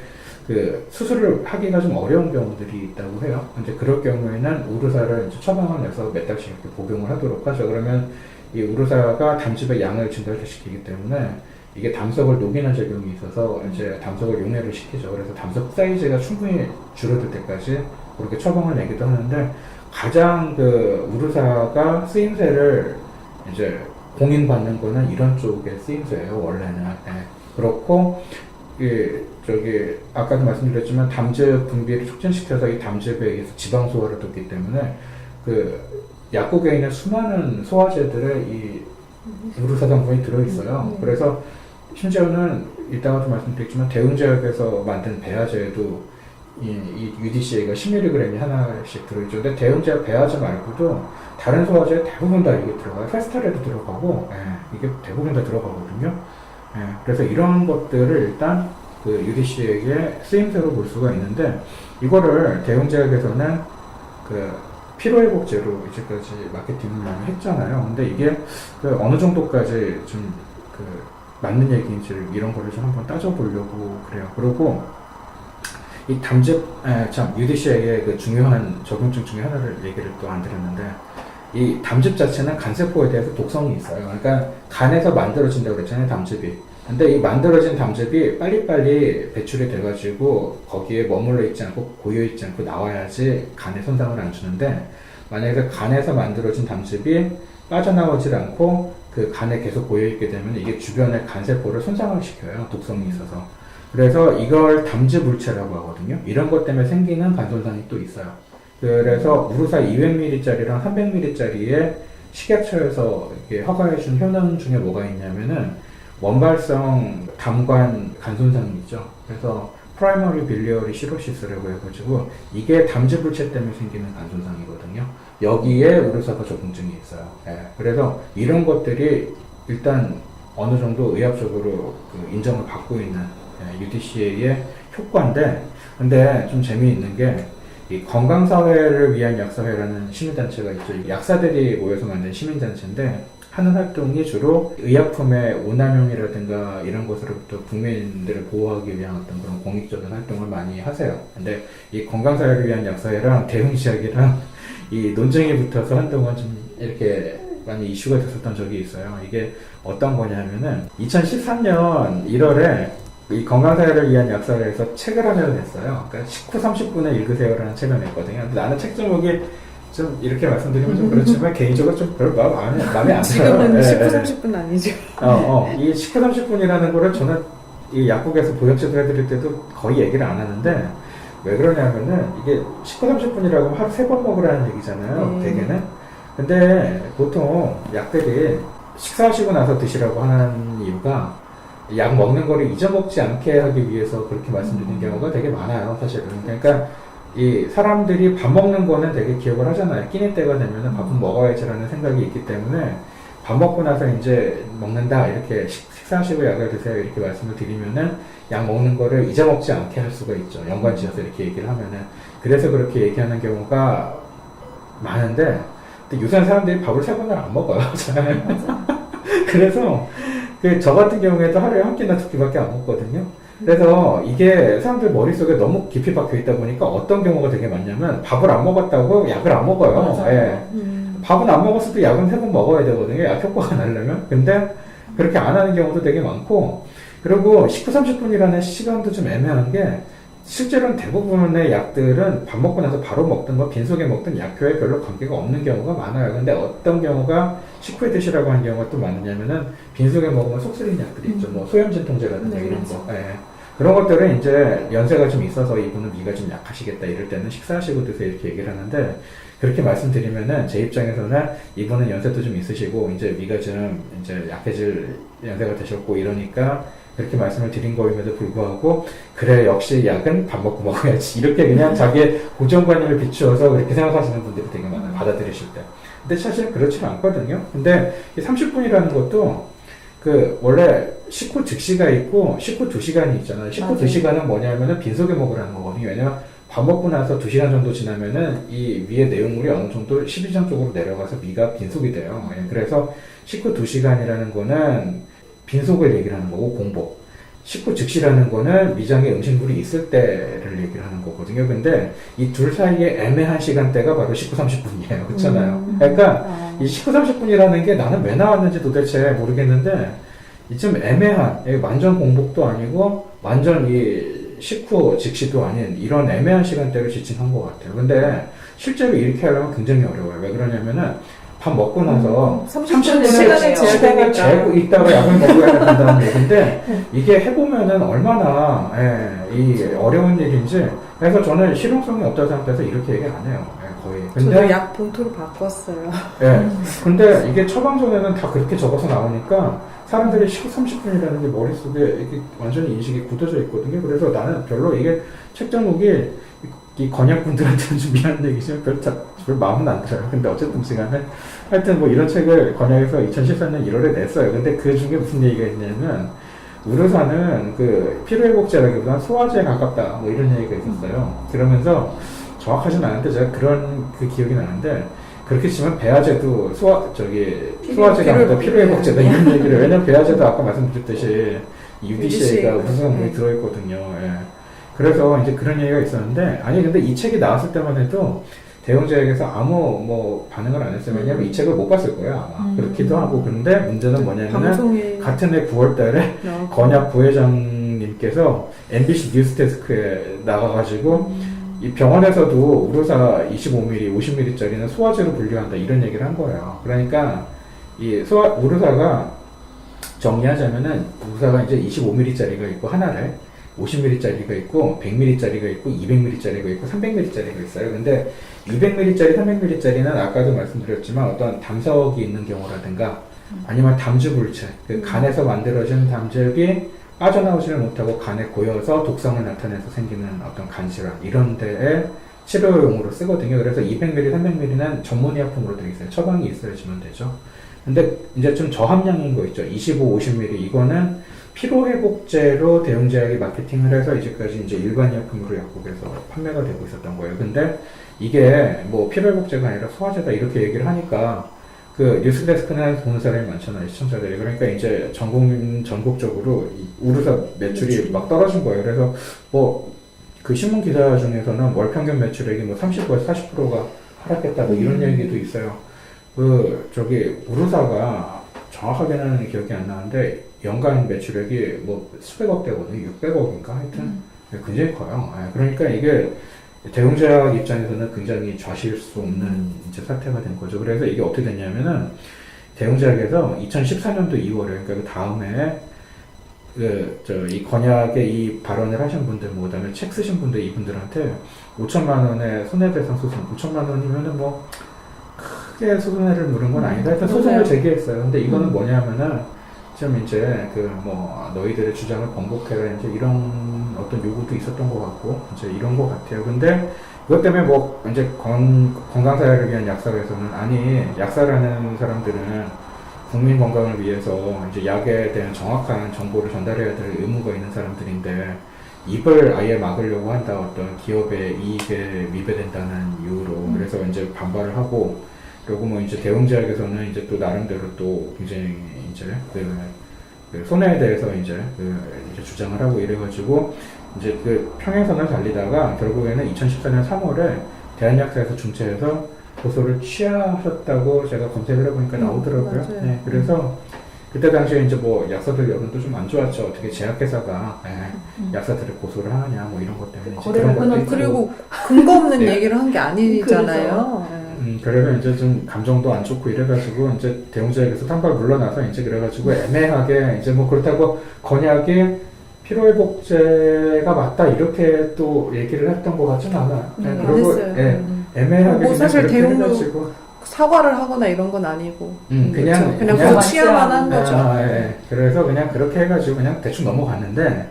그 수술을 하기가 좀 어려운 경우들이 있다고 해요. 이제 그럴 경우에는 우루사를 이제 처방을 내서 몇 달씩 이렇게 복용을 하도록 하죠. 그러면 이 우루사가 담즙의 양을 증가시키기 때문에 이게 담석을 녹이는 작용이 있어서 이제 담석을 용해를 시키죠. 그래서 담석 사이즈가 충분히 줄어들 때까지 그렇게 처방을 내기도 하는데 가장 그 우루사가 쓰임새를 이제 공인받는 거는 이런 쪽의 쓰임새예요, 원래는. 그렇고 저기 아까도 말씀드렸지만 담즙 분비를 촉진시켜서 이 담즙에 의해서 지방 소화를 돕기 때문에 그 약국에 있는 수많은 소화제들에 이 우루사 성분이 들어있어요. 그래서 심지어는 이따가도 말씀드렸지만 대웅제약에서 만든 배아제에도 이 UDCA가 10mg이 하나씩 들어있죠. 근데 대웅제약 배아제 말고도 다른 소화제 대부분 다 이게 들어가요. 페스탈에도 들어가고 이게 대부분 다 들어가거든요. 그래서 이런 것들을 일단 그 UDCA의 쓰임새로 볼 수가 있는데 이거를 대웅제약에서는 그 피로회복제로 이제까지 마케팅을 많이 했잖아요. 근데 이게 그 어느 정도까지 좀 그 맞는 얘기인지 이런 거를 좀 한번 따져보려고 그래요. 그리고 이 참 UDC에게 그 중요한 적용증 중에 하나를 얘기를 또 안 드렸는데, 이 담즙 자체는 간세포에 대해서 독성이 있어요. 그러니까 간에서 만들어진다고 그랬잖아요, 담즙이. 근데 이 만들어진 담즙이 빨리빨리 배출이 돼가지고 거기에 머물러 있지 않고 고여 있지 않고 나와야지 간에 손상을 안 주는데, 만약에 간에서 만들어진 담즙이 빠져나오질 않고 그 간에 계속 고여 있게 되면 이게 주변의 간세포를 손상을 시켜요, 독성이 있어서. 그래서 이걸 담즙 물체라고 하거든요. 이런 것 때문에 생기는 간 손상이 또 있어요. 그래서 우루사 200ml짜리랑 300ml짜리에 식약처에서 이렇게 허가해준 효능 중에 뭐가 있냐면은 원발성 담관 간 손상이 있죠. 그래서 프라이머리 빌리어리 시로시스라고 해가지고 이게 담즙 물체 때문에 생기는 간 손상이거든요. 여기에 우루사가 적응증이 있어요. 예. 그래서 이런 것들이 일단 어느 정도 의학적으로 그 인정을 받고 있는 UDCA의 효과인데, 근데 좀 재미있는 게 이 건강사회를 위한 약사회라는 시민단체가 있죠. 약사들이 모여서 만든 시민단체인데 하는 활동이 주로 의약품의 오남용이라든가 이런 것으로부터 국민들을 보호하기 위한 어떤 그런 공익적인 활동을 많이 하세요. 근데 이 건강사회를 위한 약사회랑 대응시약이랑 이 논쟁이 붙어서 한동안 좀 이렇게 많이 이슈가 됐었던 적이 있어요. 이게 어떤 거냐면은 2013년 1월에 이 건강사회를 위한 약사회에서 책을 하나 냈어요. 그러니까 식후 30분에 읽으세요라는 책을 냈거든요. 근데 나는 책 제목이 좀 이렇게 말씀드리면 좀 그렇지만 개인적으로 좀 별로 마음에 안 들어요. 지금은 19, 30분 아니죠. 이 식후 30분이라는 거를 저는 이 약국에서 보약제도 해드릴 때도 거의 얘기를 안 하는데, 왜 그러냐면은 이게 식후 30분이라고 하면 하루 3번 먹으라는 얘기잖아요. 대개는. 근데 보통 약들이 식사하시고 나서 드시라고 하는 이유가 약 먹는 거를 잊어먹지 않게 하기 위해서 그렇게 말씀드리는 경우가 되게 많아요, 사실은. 그러니까 이 사람들이 밥 먹는 거는 되게 기억을 하잖아요. 끼니 때가 되면은 밥은 먹어야지라는 생각이 있기 때문에 밥 먹고 나서 이제 먹는다, 이렇게 식사하시고 약을 드세요, 이렇게 말씀을 드리면은 약 먹는 거를 잊어먹지 않게 할 수가 있죠. 연관지어서 이렇게 얘기를 하면은. 그래서 그렇게 얘기하는 경우가 많은데, 근데 요새는 사람들이 밥을 3번을 안 먹어요. 잘. 그래서 저 같은 경우에도 하루에 한 끼나 2끼밖에 안 먹거든요. 그래서 이게 사람들 머릿속에 너무 깊이 박혀 있다 보니까 어떤 경우가 되게 많냐면 밥을 안 먹었다고 약을 안 먹어요. 예. 밥은 안 먹었어도 약은 3번 먹어야 되거든요. 약 효과가 나려면. 근데 그렇게 안 하는 경우도 되게 많고, 그리고 19, 30분이라는 시간도 좀 애매한 게, 실제로는 대부분의 약들은 밥 먹고 나서 바로 먹든 뭐 빈속에 먹든 약효에 별로 관계가 없는 경우가 많아요. 근데 어떤 경우가 식후에 드시라고 하는 경우가 또 많으냐면은 빈속에 먹으면 속 쓰리는 약들이 있죠. 뭐 소염진통제라든가 이런 거. 예. 그런 것들은 이제 연세가 좀 있어서 이분은 위가 좀 약하시겠다 이럴 때는 식사하시고 드세요 이렇게 얘기를 하는데, 그렇게 말씀드리면은 제 입장에서는 이분은 연세도 좀 있으시고 이제 위가 좀 이제 약해질 연세가 되셨고 이러니까 그렇게 말씀을 드린 거임에도 불구하고, 그래 역시 약은 밥 먹고 먹어야지 이렇게 그냥 자기의 고정관념을 비추어서 그렇게 생각하시는 분들이 되게 많아요, 받아들이실 때. 근데 사실 그렇지 않거든요. 근데 이 30분이라는 것도 그 원래 식후 즉시가 있고 식후 2시간이 있잖아요. 식후 맞아요. 2시간은 뭐냐면은 빈속에 먹으라는 거거든요. 왜냐면 밥 먹고 나서 2시간 정도 지나면은 이 위에 내용물이 어느 정도 십이장 쪽으로 내려가서 위가 빈속이 돼요. 예, 그래서 식후 2시간이라는 거는 빈속을 얘기를 하는 거고, 공복. 식후 즉시라는 거는 위장에 음식물이 있을 때를 얘기를 하는 거거든요. 근데 이 둘 사이에 애매한 시간대가 바로 식후 30분이에요. 그렇잖아요. 그러니까 이 식후 30분이라는 게 나는 왜 나왔는지 도대체 모르겠는데, 이쯤 애매한, 완전 공복도 아니고 완전 이 식후 직시도 아닌 이런 애매한 시간대를 지칭한 것 같아요. 근데 실제로 이렇게 하려면 굉장히 어려워요. 왜 그러냐면은 밥 먹고 나서 30분의 시간을 재고 있다가 약을 먹어야 된다는 얘기인데, 이게 해보면은 얼마나 이 어려운 일인지. 그래서 저는 실용성이 없다고 생각해서 이렇게 얘기 안 해요. 거의. 근데 저도 약 봉투로 바꿨어요. 근데 이게 처방전에는 다 그렇게 적어서 나오니까 사람들이 30분이라는 게 머릿속에 이게 완전히 인식이 굳어져 있거든요. 그래서 나는 별로 이게 책 제목이 이 건약분들한테는 좀 미안한 얘기지만 별 마음은 안 들어요. 근데 어쨌든 시간에 하여튼 뭐 이런 책을 건약에서 2014년 1월에 냈어요. 근데 그 중에 무슨 얘기가 있냐면, 우르사는 그 피로회복제라기보다 소화제에 가깝다 뭐 이런 얘기가 있었어요. 그러면서 정확하진 않은데 제가 그런 그 기억이 나는데 그렇게 치면 배아제도 수화제가 피로회복제다 이런 얘기를 왜냐면 배아제도 아까 말씀드렸듯이 UDCA가 우수 성분이 들어있거든요. 예. 그래서 이제 그런 얘기가 있었는데 아니 근데 이 책이 나왔을 때만 해도 대웅제약에서 아무 뭐 반응을 안 했어요. 왜냐면 이 책을 못 봤을 거예요 아마. 그렇기도 하고 그런데 문제는 뭐냐면은 같은 해 9월달에 건약 부회장님께서 MBC 뉴스데스크에 나가가지고 이 병원에서도 우루사 25ml, 50ml짜리는 소화제로 분류한다 이런 얘기를 한 거예요. 그러니까 이 우루사가 정리하자면은 우루사가 이제 25ml짜리가 있고 하나를 50ml짜리가 있고 100ml짜리가 있고 200ml짜리가 있고 300ml짜리가 있어요. 근데 200ml짜리, 300ml짜리는 아까도 말씀드렸지만 어떤 담석이 있는 경우라든가 아니면 담주불체, 그 간에서 만들어진 담즙이 빠져나오지를 못하고 간에 고여서 독성을 나타내서 생기는 어떤 간질환 이런 데에 치료용으로 쓰거든요. 그래서 200ml, 300ml는 전문의약품으로 되어 있어요. 처방이 있어야지만 되죠. 근데 이제 좀 저함량인 거 있죠. 25, 50ml 이거는 피로회복제로 대웅제약이 마케팅을 해서 이제까지 이제 일반 약품으로 약국에서 판매가 되고 있었던 거예요. 근데 이게 뭐 피로회복제가 아니라 소화제다 이렇게 얘기를 하니까 그 뉴스데스크는 보는 사람이 많잖아요, 시청자들이. 그러니까 이제 전국적으로 이 우루사 매출이 막 떨어진 거예요. 그래서 뭐 그 신문 기사 중에서는 월 평균 매출액이 뭐 30%에서 40%가 하락했다 뭐 이런 얘기도 있어요. 우루사가 정확하게는 기억이 안 나는데 연간 매출액이 뭐 수백억 대거든요. 600억인가 하여튼 굉장히 커요. 그러니까 이게 대웅제약 입장에서는 굉장히 좌시일 수 없는 이제 사태가 된 거죠. 그래서 이게 어떻게 됐냐면은 대웅제약에서 2014년도 2월에 그러니까 그 다음에 이 건약에 이 발언을 하신 분들, 뭐 그다음에 책 쓰신 분들 이분들한테 5천만 원의 손해배상 소송, 5천만 원이면은 뭐 크게 손해를 물은 건 아니다. 일단 소송을 제기했어요. 근데 이거는 뭐냐면은 좀 이제 너희들의 주장을 번복해라 이제 이런 어떤 요구도 있었던 것 같고 이제 이런 것 같아요. 근데 그것 때문에 뭐 이제 건강사회를 위한 약사에서는 아니 약사라는 사람들은 국민 건강을 위해서 이제 약에 대한 정확한 정보를 전달해야 될 의무가 있는 사람들인데 입을 아예 막으려고 한다 어떤 기업의 이익에 위배된다는 이유로 그래서 이제 반발을 하고 그리고 뭐 이제 대웅제약에서는 이제 또 나름대로 또 굉장히 이제 그 손해에 대해서 이제 주장을 하고 이래가지고 이제 그 평행선을 달리다가 결국에는 2014년 3월에 대한약사에서 중재해서 고소를 취하셨다고 제가 검색을 해보니까 나오더라고요. 네, 그래서 그때 당시에 이제 뭐 약사들 여론도 좀 안 좋았죠. 어떻게 제약회사가 약사들을 고소를 하느냐 뭐 이런 것 때문에 이제 그런 것도 있고. 그리고 근거 없는 얘기를 한 게 아니잖아요. 그래서 이제 좀 감정도 안 좋고 이래가지고 이제 대웅제약에서 탄발 물러나서 이제 그래가지고 애매하게 이제 뭐 그렇다고 건약이 피로회복제가 맞다 이렇게 또 얘기를 했던 것 같지는 않아요. 그리고 애매하게 뭐 사실 대웅도 해가지고 사과를 하거나 이런 건 아니고 그냥 고치야만 한 거죠. 그래서 그냥 그렇게 해가지고 그냥 대충 넘어갔는데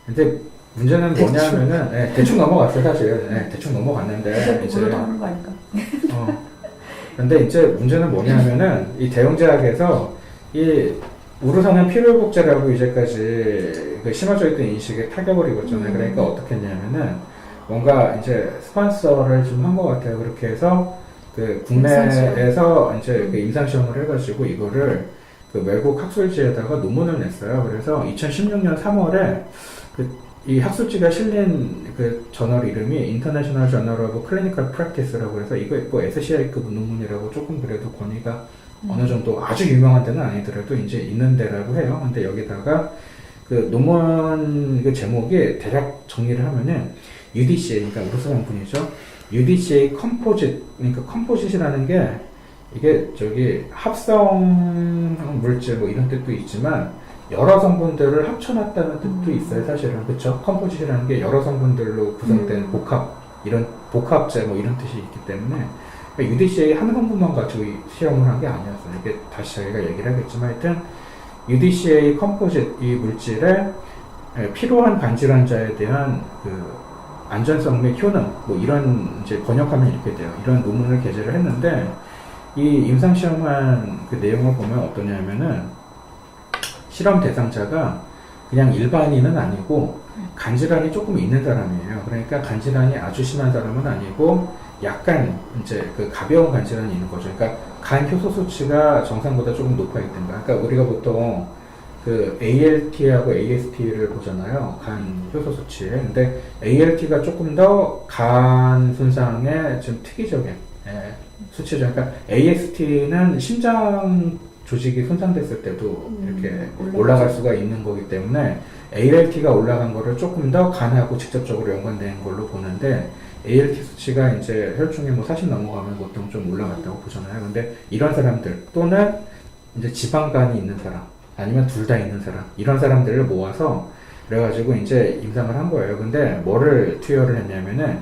근데 문제는 뭐냐면은 대충 넘어갔어요 사실. 대충 넘어갔는데 이제 하는 거 아닌가? 근데 이제 문제는 뭐냐면은 이 대웅제약에서 이 우루사는 피로회복제라고 이제까지 그 심어져 있던 인식에 타격을 입었잖아요. 그러니까 어떻게 했냐면은 뭔가 이제 스폰서를 좀 한 것 같아요. 그렇게 해서 그 국내에서 이제 그 임상시험을 해가지고 이거를 그 외국 학술지에다가 논문을 냈어요. 그래서 2016년 3월에 이 학술지가 실린 그 저널 이름이 International Journal of Clinical Practice라고 해서 이거 뭐 SCI급 논문이라고 조금 그래도 권위가 어느 정도 아주 유명한 데는 아니더라도 이제 있는 데라고 해요. 근데 여기다가 그 논문 그 제목이 대략 정리를 하면은 UDCA, 그러니까 우루사 성분이죠. UDCA 컴포짓, 그러니까 컴포짓이라는 게 이게 합성 물질 뭐 이런 뜻도 있지만 여러 성분들을 합쳐놨다는 뜻도 있어요, 사실은. 그쵸? 컴포짓이라는 게 여러 성분들로 구성된 이런 복합제 뭐 이런 뜻이 있기 때문에 그러니까 UDCA 한 성분만 가지고 시험을 한 게 아니었어요. 이게 다시 자기가 얘기를 하겠지만 하여튼 UDCA 컴포짓 이 물질에 필요한 간질환자에 대한 그 안전성 및 효능 뭐 이런 이제 번역하면 이렇게 돼요. 이런 논문을 게재를 했는데 이 임상시험한 그 내용을 보면 어떠냐면은 실험 대상자가 그냥 일반인은 아니고 간질환이 조금 있는 사람이에요. 그러니까 간질환이 아주 심한 사람은 아니고 약간 이제 그 가벼운 간질환이 있는 거죠. 그러니까 간 효소 수치가 정상보다 조금 높아 있던가. 그러니까 우리가 보통 그 ALT하고 AST를 보잖아요. 간 효소 수치. 근데 ALT가 조금 더 간 손상에 좀 특이적인 수치죠. 그러니까 AST는 심장 조직이 손상됐을 때도 이렇게 올라갈 수가 있는 거기 때문에 ALT가 올라간 거를 조금 더 간하고 직접적으로 연관된 걸로 보는데 ALT 수치가 이제 혈중에 뭐 40 넘어가면 보통 좀 올라갔다고 보잖아요. 근데 이런 사람들 또는 이제 지방간이 있는 사람 아니면 둘 다 있는 사람 이런 사람들을 모아서 그래가지고 이제 임상을 한 거예요. 근데 뭐를 투여를 했냐면은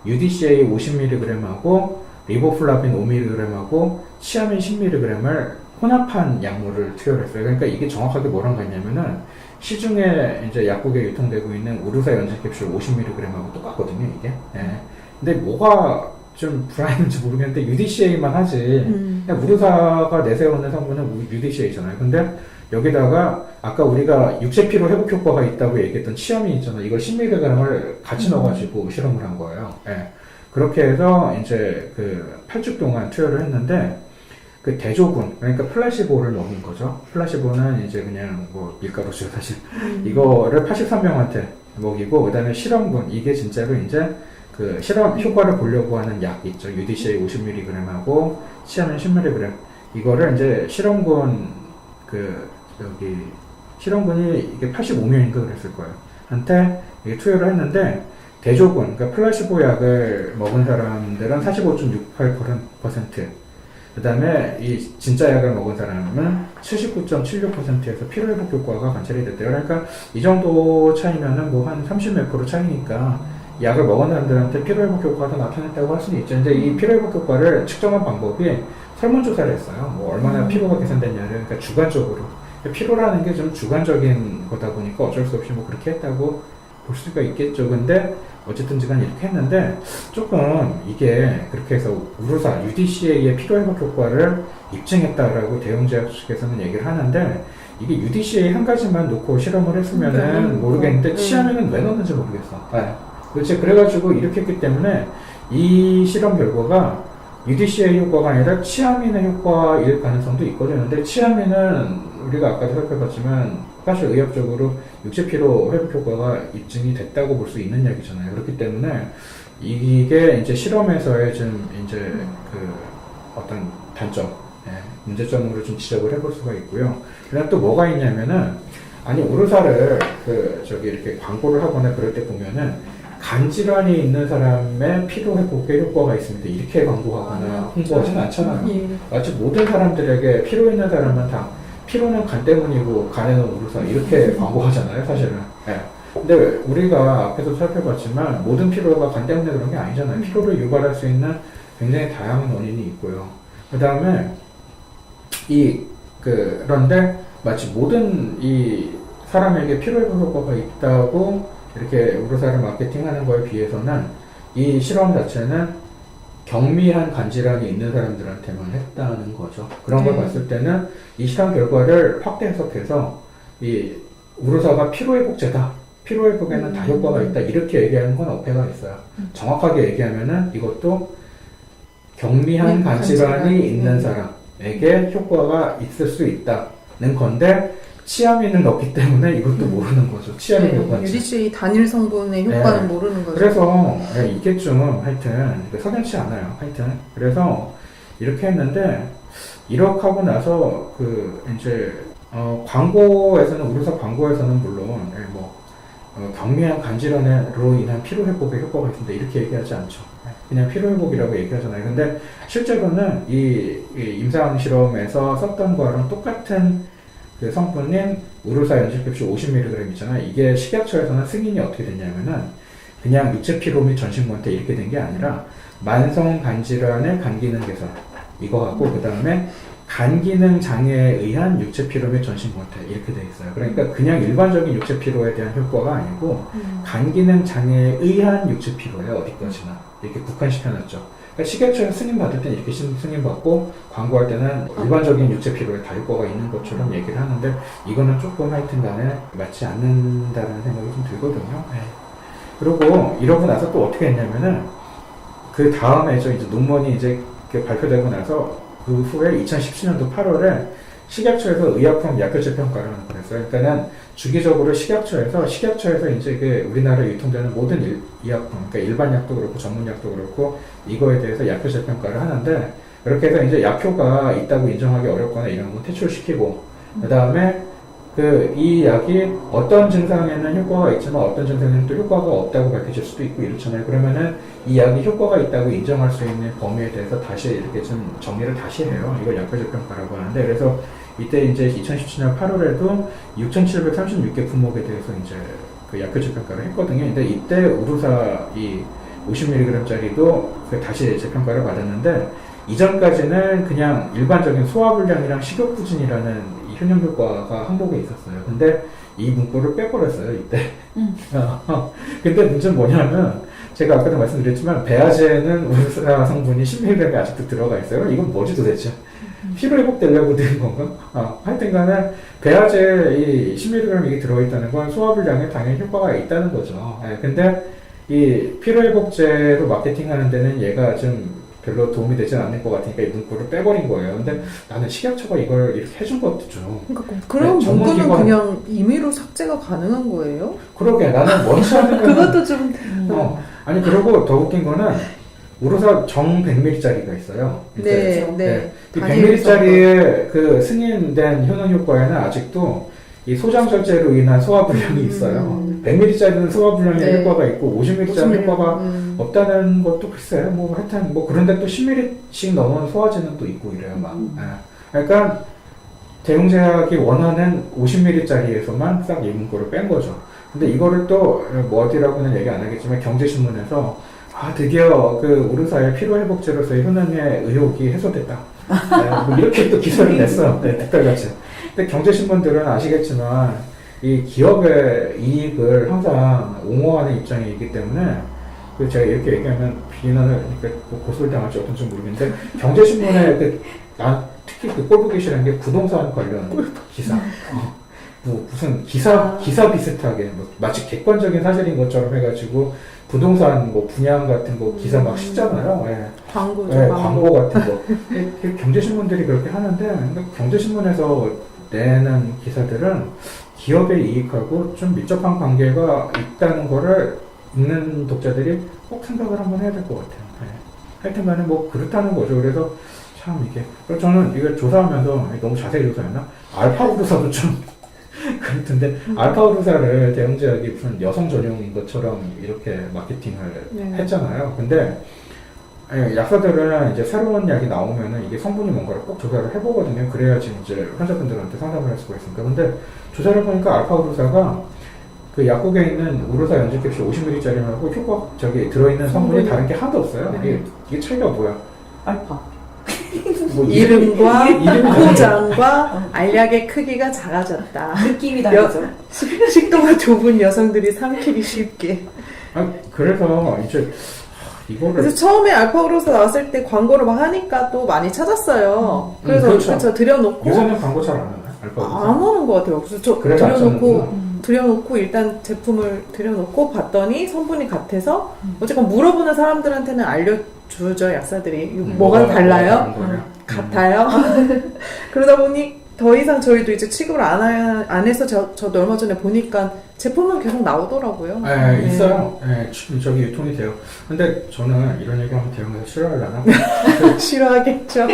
UDCA 50mg하고 리보플라빈 5mg하고 치아민 10mg을 혼합한 약물을 투여를 했어요. 그러니까 이게 정확하게 뭐랑 같냐면은 시중에 이제 약국에 유통되고 있는 우르사 연질 캡슐 50mg하고 똑같거든요, 이게. 예. 근데 뭐가 좀 불안했는지 모르겠는데 UDCA만 하지. 그냥 우르사가 내세우는 성분은 UDCA잖아요. 근데 여기다가 아까 우리가 육체 피로 회복 효과가 있다고 얘기했던 치아민 있잖아요. 이걸 10mg을 같이 넣어가지고 실험을 한 거예요. 예. 그렇게 해서 이제 그 8주 동안 투여를 했는데 그 대조군, 그러니까 플라시보를 먹인 거죠. 플라시보는 이제 그냥 뭐 밀가루죠, 사실. 이거를 83명한테 먹이고, 그 다음에 실험군, 이게 진짜로 이제 그 실험 효과를 보려고 하는 약 있죠. UDCA 50mg하고 치아민 10mg. 이거를 이제 실험군, 실험군이 이게 85명인가 그랬을 거예요. 한테 이게 투여를 했는데, 대조군, 그러니까 플라시보 약을 먹은 사람들은 45.68%, 그 다음에 이 진짜 약을 먹은 사람은 79.76%에서 피로회복 효과가 관찰이 됐대요. 그러니까 이 정도 차이면은 뭐 한 30몇 프로 차이니까 약을 먹은 사람들한테 피로회복 효과가 나타났다고 할 수는 있죠. 이제 이 피로회복 효과를 측정한 방법이 설문조사를 했어요. 뭐 얼마나 피로가 개선됐냐를, 그러니까 주관적으로. 피로라는 게 좀 주관적인 거다 보니까 어쩔 수 없이 뭐 그렇게 했다고 볼 수가 있겠죠. 근데 어쨌든지간 이렇게 했는데 조금 이게 그렇게 해서 우르사 UDCA의 피로회복 효과를 입증했다라고 대웅제약 측에서는 얘기를 하는데 이게 UDCA 한 가지만 놓고 실험을 했으면은 모르겠는데 치아민은 왜 넣는지 모르겠어. 네. 그렇지. 그래가지고 이렇게 했기 때문에 이 실험 결과가 UDCA 효과가 아니라 치아민의 효과일 가능성도 있거든요. 근데 치아민은 우리가 아까도 살펴봤지만 사실 의학적으로 육체 피로 회복 효과가 입증이 됐다고 볼 수 있는 약이잖아요. 그렇기 때문에 이게 이제 실험에서의 좀 이제 그 어떤 단점, 문제점으로 좀 지적을 해볼 수가 있고요. 그다음 또 뭐가 있냐면은 아니 우르사를 이렇게 광고를 하거나 그럴 때 보면은 간 질환이 있는 사람의 피로 회복에 효과가 있습니다. 이렇게 광고하거나 홍보하지는 않잖아요. 마치 모든 사람들에게 피로 있는 사람은 다 피로는 간 때문이고 간에는 우르사 이렇게 광고하잖아요, 사실은. 예. 근데 우리가 앞에서 살펴봤지만 모든 피로가 간 때문에 그런 게 아니잖아요. 피로를 유발할 수 있는 굉장히 다양한 원인이 있고요. 그 다음에 그런데 마치 모든 이 사람에게 피로 회복 효과가 있다고 이렇게 우르사를 마케팅하는 거에 비해서는 이 실험 자체는 경미한 간질환이 있는 사람들한테만 했다는 거죠. 그런 걸 봤을 때는 이 실험 결과를 확대 해석해서 이 우르사가 피로회복제다. 피로회복에는 다 효과가 있다. 이렇게 얘기하는 건 어폐가 있어요. 정확하게 얘기하면은 이것도 경미한 간질환이 있는 사람에게 효과가 있을 수 있다는 건데 치아민을 넣기 때문에 이것도 모르는 거죠. 치아민 효과는. UDCA 단일 성분의 효과는 모르는 거죠. 그래서 이게 좀 하여튼 석연치 않아요. 하여튼 그래서 이렇게 했는데 이렇게 하고 나서 이제 광고에서는 우르사 광고에서는 물론 경미한 간질환으로 인한 피로 회복에 효과가 있습니다. 이렇게 얘기하지 않죠. 그냥 피로 회복이라고 얘기하잖아요. 근데 실제로는 이 임상 실험에서 썼던 거랑 똑같은 그 성분인 우르사 연질캡슐 50mg 있잖아요. 이게 식약처에서는 승인이 어떻게 됐냐면은 그냥 육체 피로 및 전신모한테 이렇게 된 게 아니라 만성 간질환의 간 기능 개선 이거 갖고 그 다음에 간 기능 장애에 의한 육체 피로 및 전신 권태 이렇게 돼 있어요. 그러니까 그냥 일반적인 육체 피로에 대한 효과가 아니고 간 기능 장애에 의한 육체 피로예요. 어디까지나 이렇게 국한시켜놨죠. 그러니까 식약처에서 승인 받을 때는 이렇게 승인 받고 광고할 때는 일반적인 육체 피로에 다 효과가 있는 것처럼 얘기를 하는데 이거는 조금 하여튼간에 맞지 않는다는 생각이 좀 들거든요. 네. 그리고 이러고 나서 또 어떻게 했냐면은 그 다음에 이제 논문이 이제 발표되고 나서 그 후에 2017년도 8월에 식약처에서 의약품 약효체 평가를 하는 거였어요. 그러니까는 주기적으로 식약처에서 이제 그 우리나라에 유통되는 모든 의약품, 그러니까 일반 약도 그렇고 전문 약도 그렇고 이거에 대해서 약효체 평가를 하는데 그렇게 해서 이제 약효가 있다고 인정하기 어렵거나 이런 거 퇴출시키고 그 다음에 이 약이 어떤 증상에는 효과가 있지만 어떤 증상에는 또 효과가 없다고 밝혀질 수도 있고 이렇잖아요. 그러면은 이 약이 효과가 있다고 인정할 수 있는 범위에 대해서 다시 이렇게 좀 정리를 다시 해요. 이걸 약효체 평가라고 하는데 그래서 이때 이제 2017년 8월에도 6,736개 품목에 대해서 이제 그 약효체 평가를 했거든요. 근데 이때 우루사 이 50mg짜리도 다시 재평가를 받았는데 이전까지는 그냥 일반적인 소화불량이랑 식욕부진이라는 효능 효과가 항목에 있었어요. 근데 이 문구를 빼버렸어요, 이때. 근데 문제는 뭐냐면, 제가 아까도 말씀드렸지만, 배아제는 우루사 성분이 10mg이 아직도 들어가 있어요. 이건 뭐지 도대체? 피로회복되려고 된 건가? 하여튼 간에, 배아제에 이 10mg 이게 들어있다는 건 소화불량에 당연히 효과가 있다는 거죠. 근데, 이 피로회복제로 마케팅하는 데는 얘가 좀 별로 도움이 되지 않을 것 같으니까 이 문구를 빼버린 거예요. 근데 나는 식약처가 이걸 이렇게 해준 것도 좀. 그러니까 그런 네, 문구는 전문기관- 그냥 임의로 삭제가 가능한 거예요? 그러게 나는 원치 않으면 그것도 좀 아니 그리고 더 웃긴 거는 우루사 정 100ml짜리가 있어요. 이제. 이 단위로 100ml짜리의 그 승인된 효능 효과에는 아직도 이 소장절제로 인한 소화불량이 있어요. 100ml짜리는 소화불량의 효과가 있고 50ml짜리 효과가 없다는 것도 글쎄 뭐 하여튼 뭐 그런데 또 10ml씩 넘은 소화제는 또 있고 이래요 막. 그러니까 대웅제약이 원하는 50ml짜리에서만 싹 이 문구를 뺀 거죠. 근데 이거를 또 뭐 어디라고는 얘기 안 하겠지만 경제신문에서 드디어 그 우루사의 피로회복제로서의 효능의 의혹이 해소됐다. 뭐 이렇게 또 기사를 냈어요. 특별같이. 근데 경제신문들은 아시겠지만 이 기업의 이익을 항상 옹호하는 입장이기 때문에 제가 이렇게 얘기하면 비난을 고소를 당할지 어떤지 모르겠는데 경제신문에 특히 꼴 보기 싫은 게 부동산 관련 기사 뭐 무슨 기사 비슷하게 뭐 마치 객관적인 사실인 것처럼 해가지고 부동산 뭐 분양 같은 거 기사 막 싣잖아요. 광고죠. 광고 같은 거. 경제신문들이 그렇게 하는데 경제신문에서 내는 기사들은 기업의 이익하고 좀 밀접한 관계가 있다는 거를 읽는 독자들이 꼭 생각을 한번 해야 될 것 같아요. 하여튼 간에 뭐 그렇다는 거죠. 그래서 참 이게 그래서 저는 이걸 조사하면서 너무 자세히 조사했나? 알파우루사도 좀 그렇던데 알파우루사를 대웅제약이 무슨 여성 전용인 것처럼 이렇게 마케팅을 했잖아요. 근데 약사들은 이제 새로운 약이 나오면은 이게 성분이 뭔가를 꼭 조사를 해보거든요. 그래야지 이제 환자분들한테 상담을 할 수가 있으니까. 근데 조사를 보니까 알파우루사가 그 약국에 있는 우루사 연질 캡슐 50ml짜리하고 들어있는 성분이 다른 게 하나도 없어요. 이게 차이가 뭐야? 알파. 뭐 이름과 포장과 알약의 크기가 작아졌다. 느낌이 다르죠. 식도가 좁은 여성들이 삼키기 쉽게. 그래서 이제 이거를 그래서 처음에 알파우루사 나왔을 때 광고를 막 하니까 또 많이 찾았어요. 그래서 그렇죠. 들여놓고 요새는 광고 잘 안 하나요? 알파우루사? 안 하는 것 같아요. 그래서 저 들여놓고 일단 제품을 들여놓고 봤더니 성분이 같아서 어쨌건 물어보는 사람들한테는 알려주죠. 약사들이 뭐가 달라요? 같아요. 그러다 보니 더 이상 저희도 이제 취급을 안 해서 저도 얼마 전에 보니까 제품은 계속 나오더라고요. 있어요. 저기 유통이 돼요. 근데 저는 이런 얘기하면 대형에서 싫어하려나? 싫어하겠죠.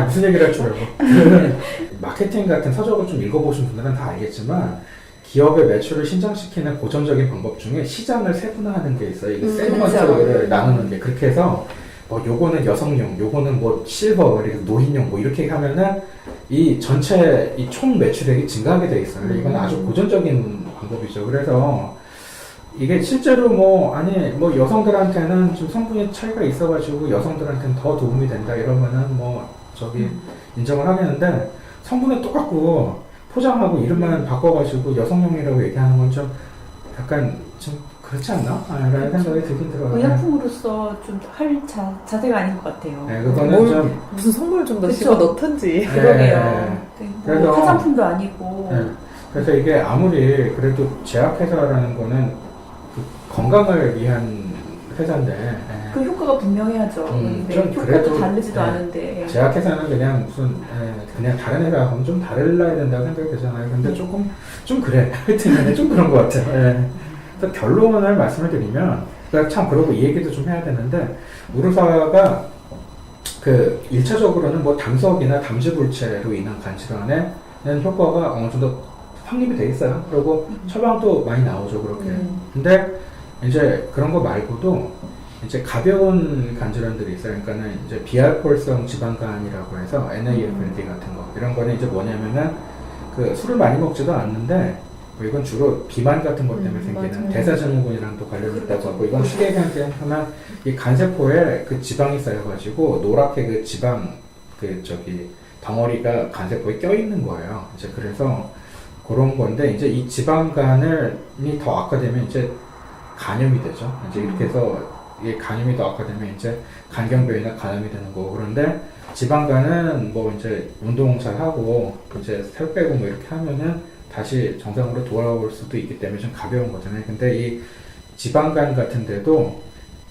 무슨 얘기를 할 줄 알고. 마케팅 같은 서적을 좀 읽어보신 분들은 다 알겠지만 기업의 매출을 신장시키는 고전적인 방법 중에 시장을 세분화하는 게 있어요. 이게 세그먼트를 나누는 게. 그렇게 해서 요거는 여성용, 요거는 뭐 실버, 노인용 뭐 이렇게 하면은 이 전체 이 총 매출액이 증가하게 돼 있어요. 이건 아주 고전적인 방법이죠. 그래서 이게 실제로 뭐 여성들한테는 좀 성분의 차이가 있어가지고 여성들한테는 더 도움이 된다 이러면은 인정을 하겠는데 성분은 똑같고 포장하고 이름만 바꿔가지고 여성용이라고 얘기하는 건 좀 약간 좀 그렇지 않나? 라는 생각이 들긴 들어요. 의약품으로서 좀 할 자세가 아닌 것 같아요. 네, 그거는 뭘- 좀 무슨 성분을 좀 더 그쵸. 집어 넣던지. 그러게요. 그래서- 뭐 화장품도 아니고. 네. 그래서 이게 아무리 그래도 제약회사라는 거는 그 건강을 위한 회사인데 그 효과가 분명해야죠. 근데 좀 효과도 그래도- 다르지도 네. 않은데. 제약회사는 그냥 무슨 그냥 다른 회사하고는 좀 다르려야 된다고 생각이 되잖아요. 근데 조금 좀 그래. 하여튼 좀 그런 것 같아요. 예. 그래서 결론을 말씀을 드리면 그러니까 참 그러고 이 얘기도 좀 해야 되는데 우르사가 그 1차적으로는 뭐 담석이나 담즙물체로 인한 간질환에는 효과가 어느 정도 확립이 돼 있어요. 그리고 처방도 많이 나오죠, 그렇게. 근데 이제 그런 거 말고도 이제 가벼운 간질환들이 있어요. 그러니까는 이제 비알코올성 지방간이라고 해서 NAFLD 같은 거 이런 거는 이제 뭐냐면은 그 술을 많이 먹지도 않는데 뭐 이건 주로 비만 같은 것 때문에 생기는 맞아요. 대사증후군이랑도 관련이 있다고 하고 이건 쉽게 얘기하면 이 간세포에 그 지방이 쌓여가지고 노랗게 그 지방 그 저기 덩어리가 간세포에 껴 있는 거예요. 이제 그래서 그런 건데 이제 이 지방간이 더 악화되면 이제 간염이 되죠. 이제 이렇게 해서 이 간염이 더 악화되면 이제 간경부염이나 간염이 되는 거고 그런데 지방간은 뭐 이제 운동 잘 하고 이제 살 빼고 뭐 이렇게 하면은 다시 정상으로 돌아올 수도 있기 때문에 좀 가벼운 거잖아요. 근데 이 지방간 같은 데도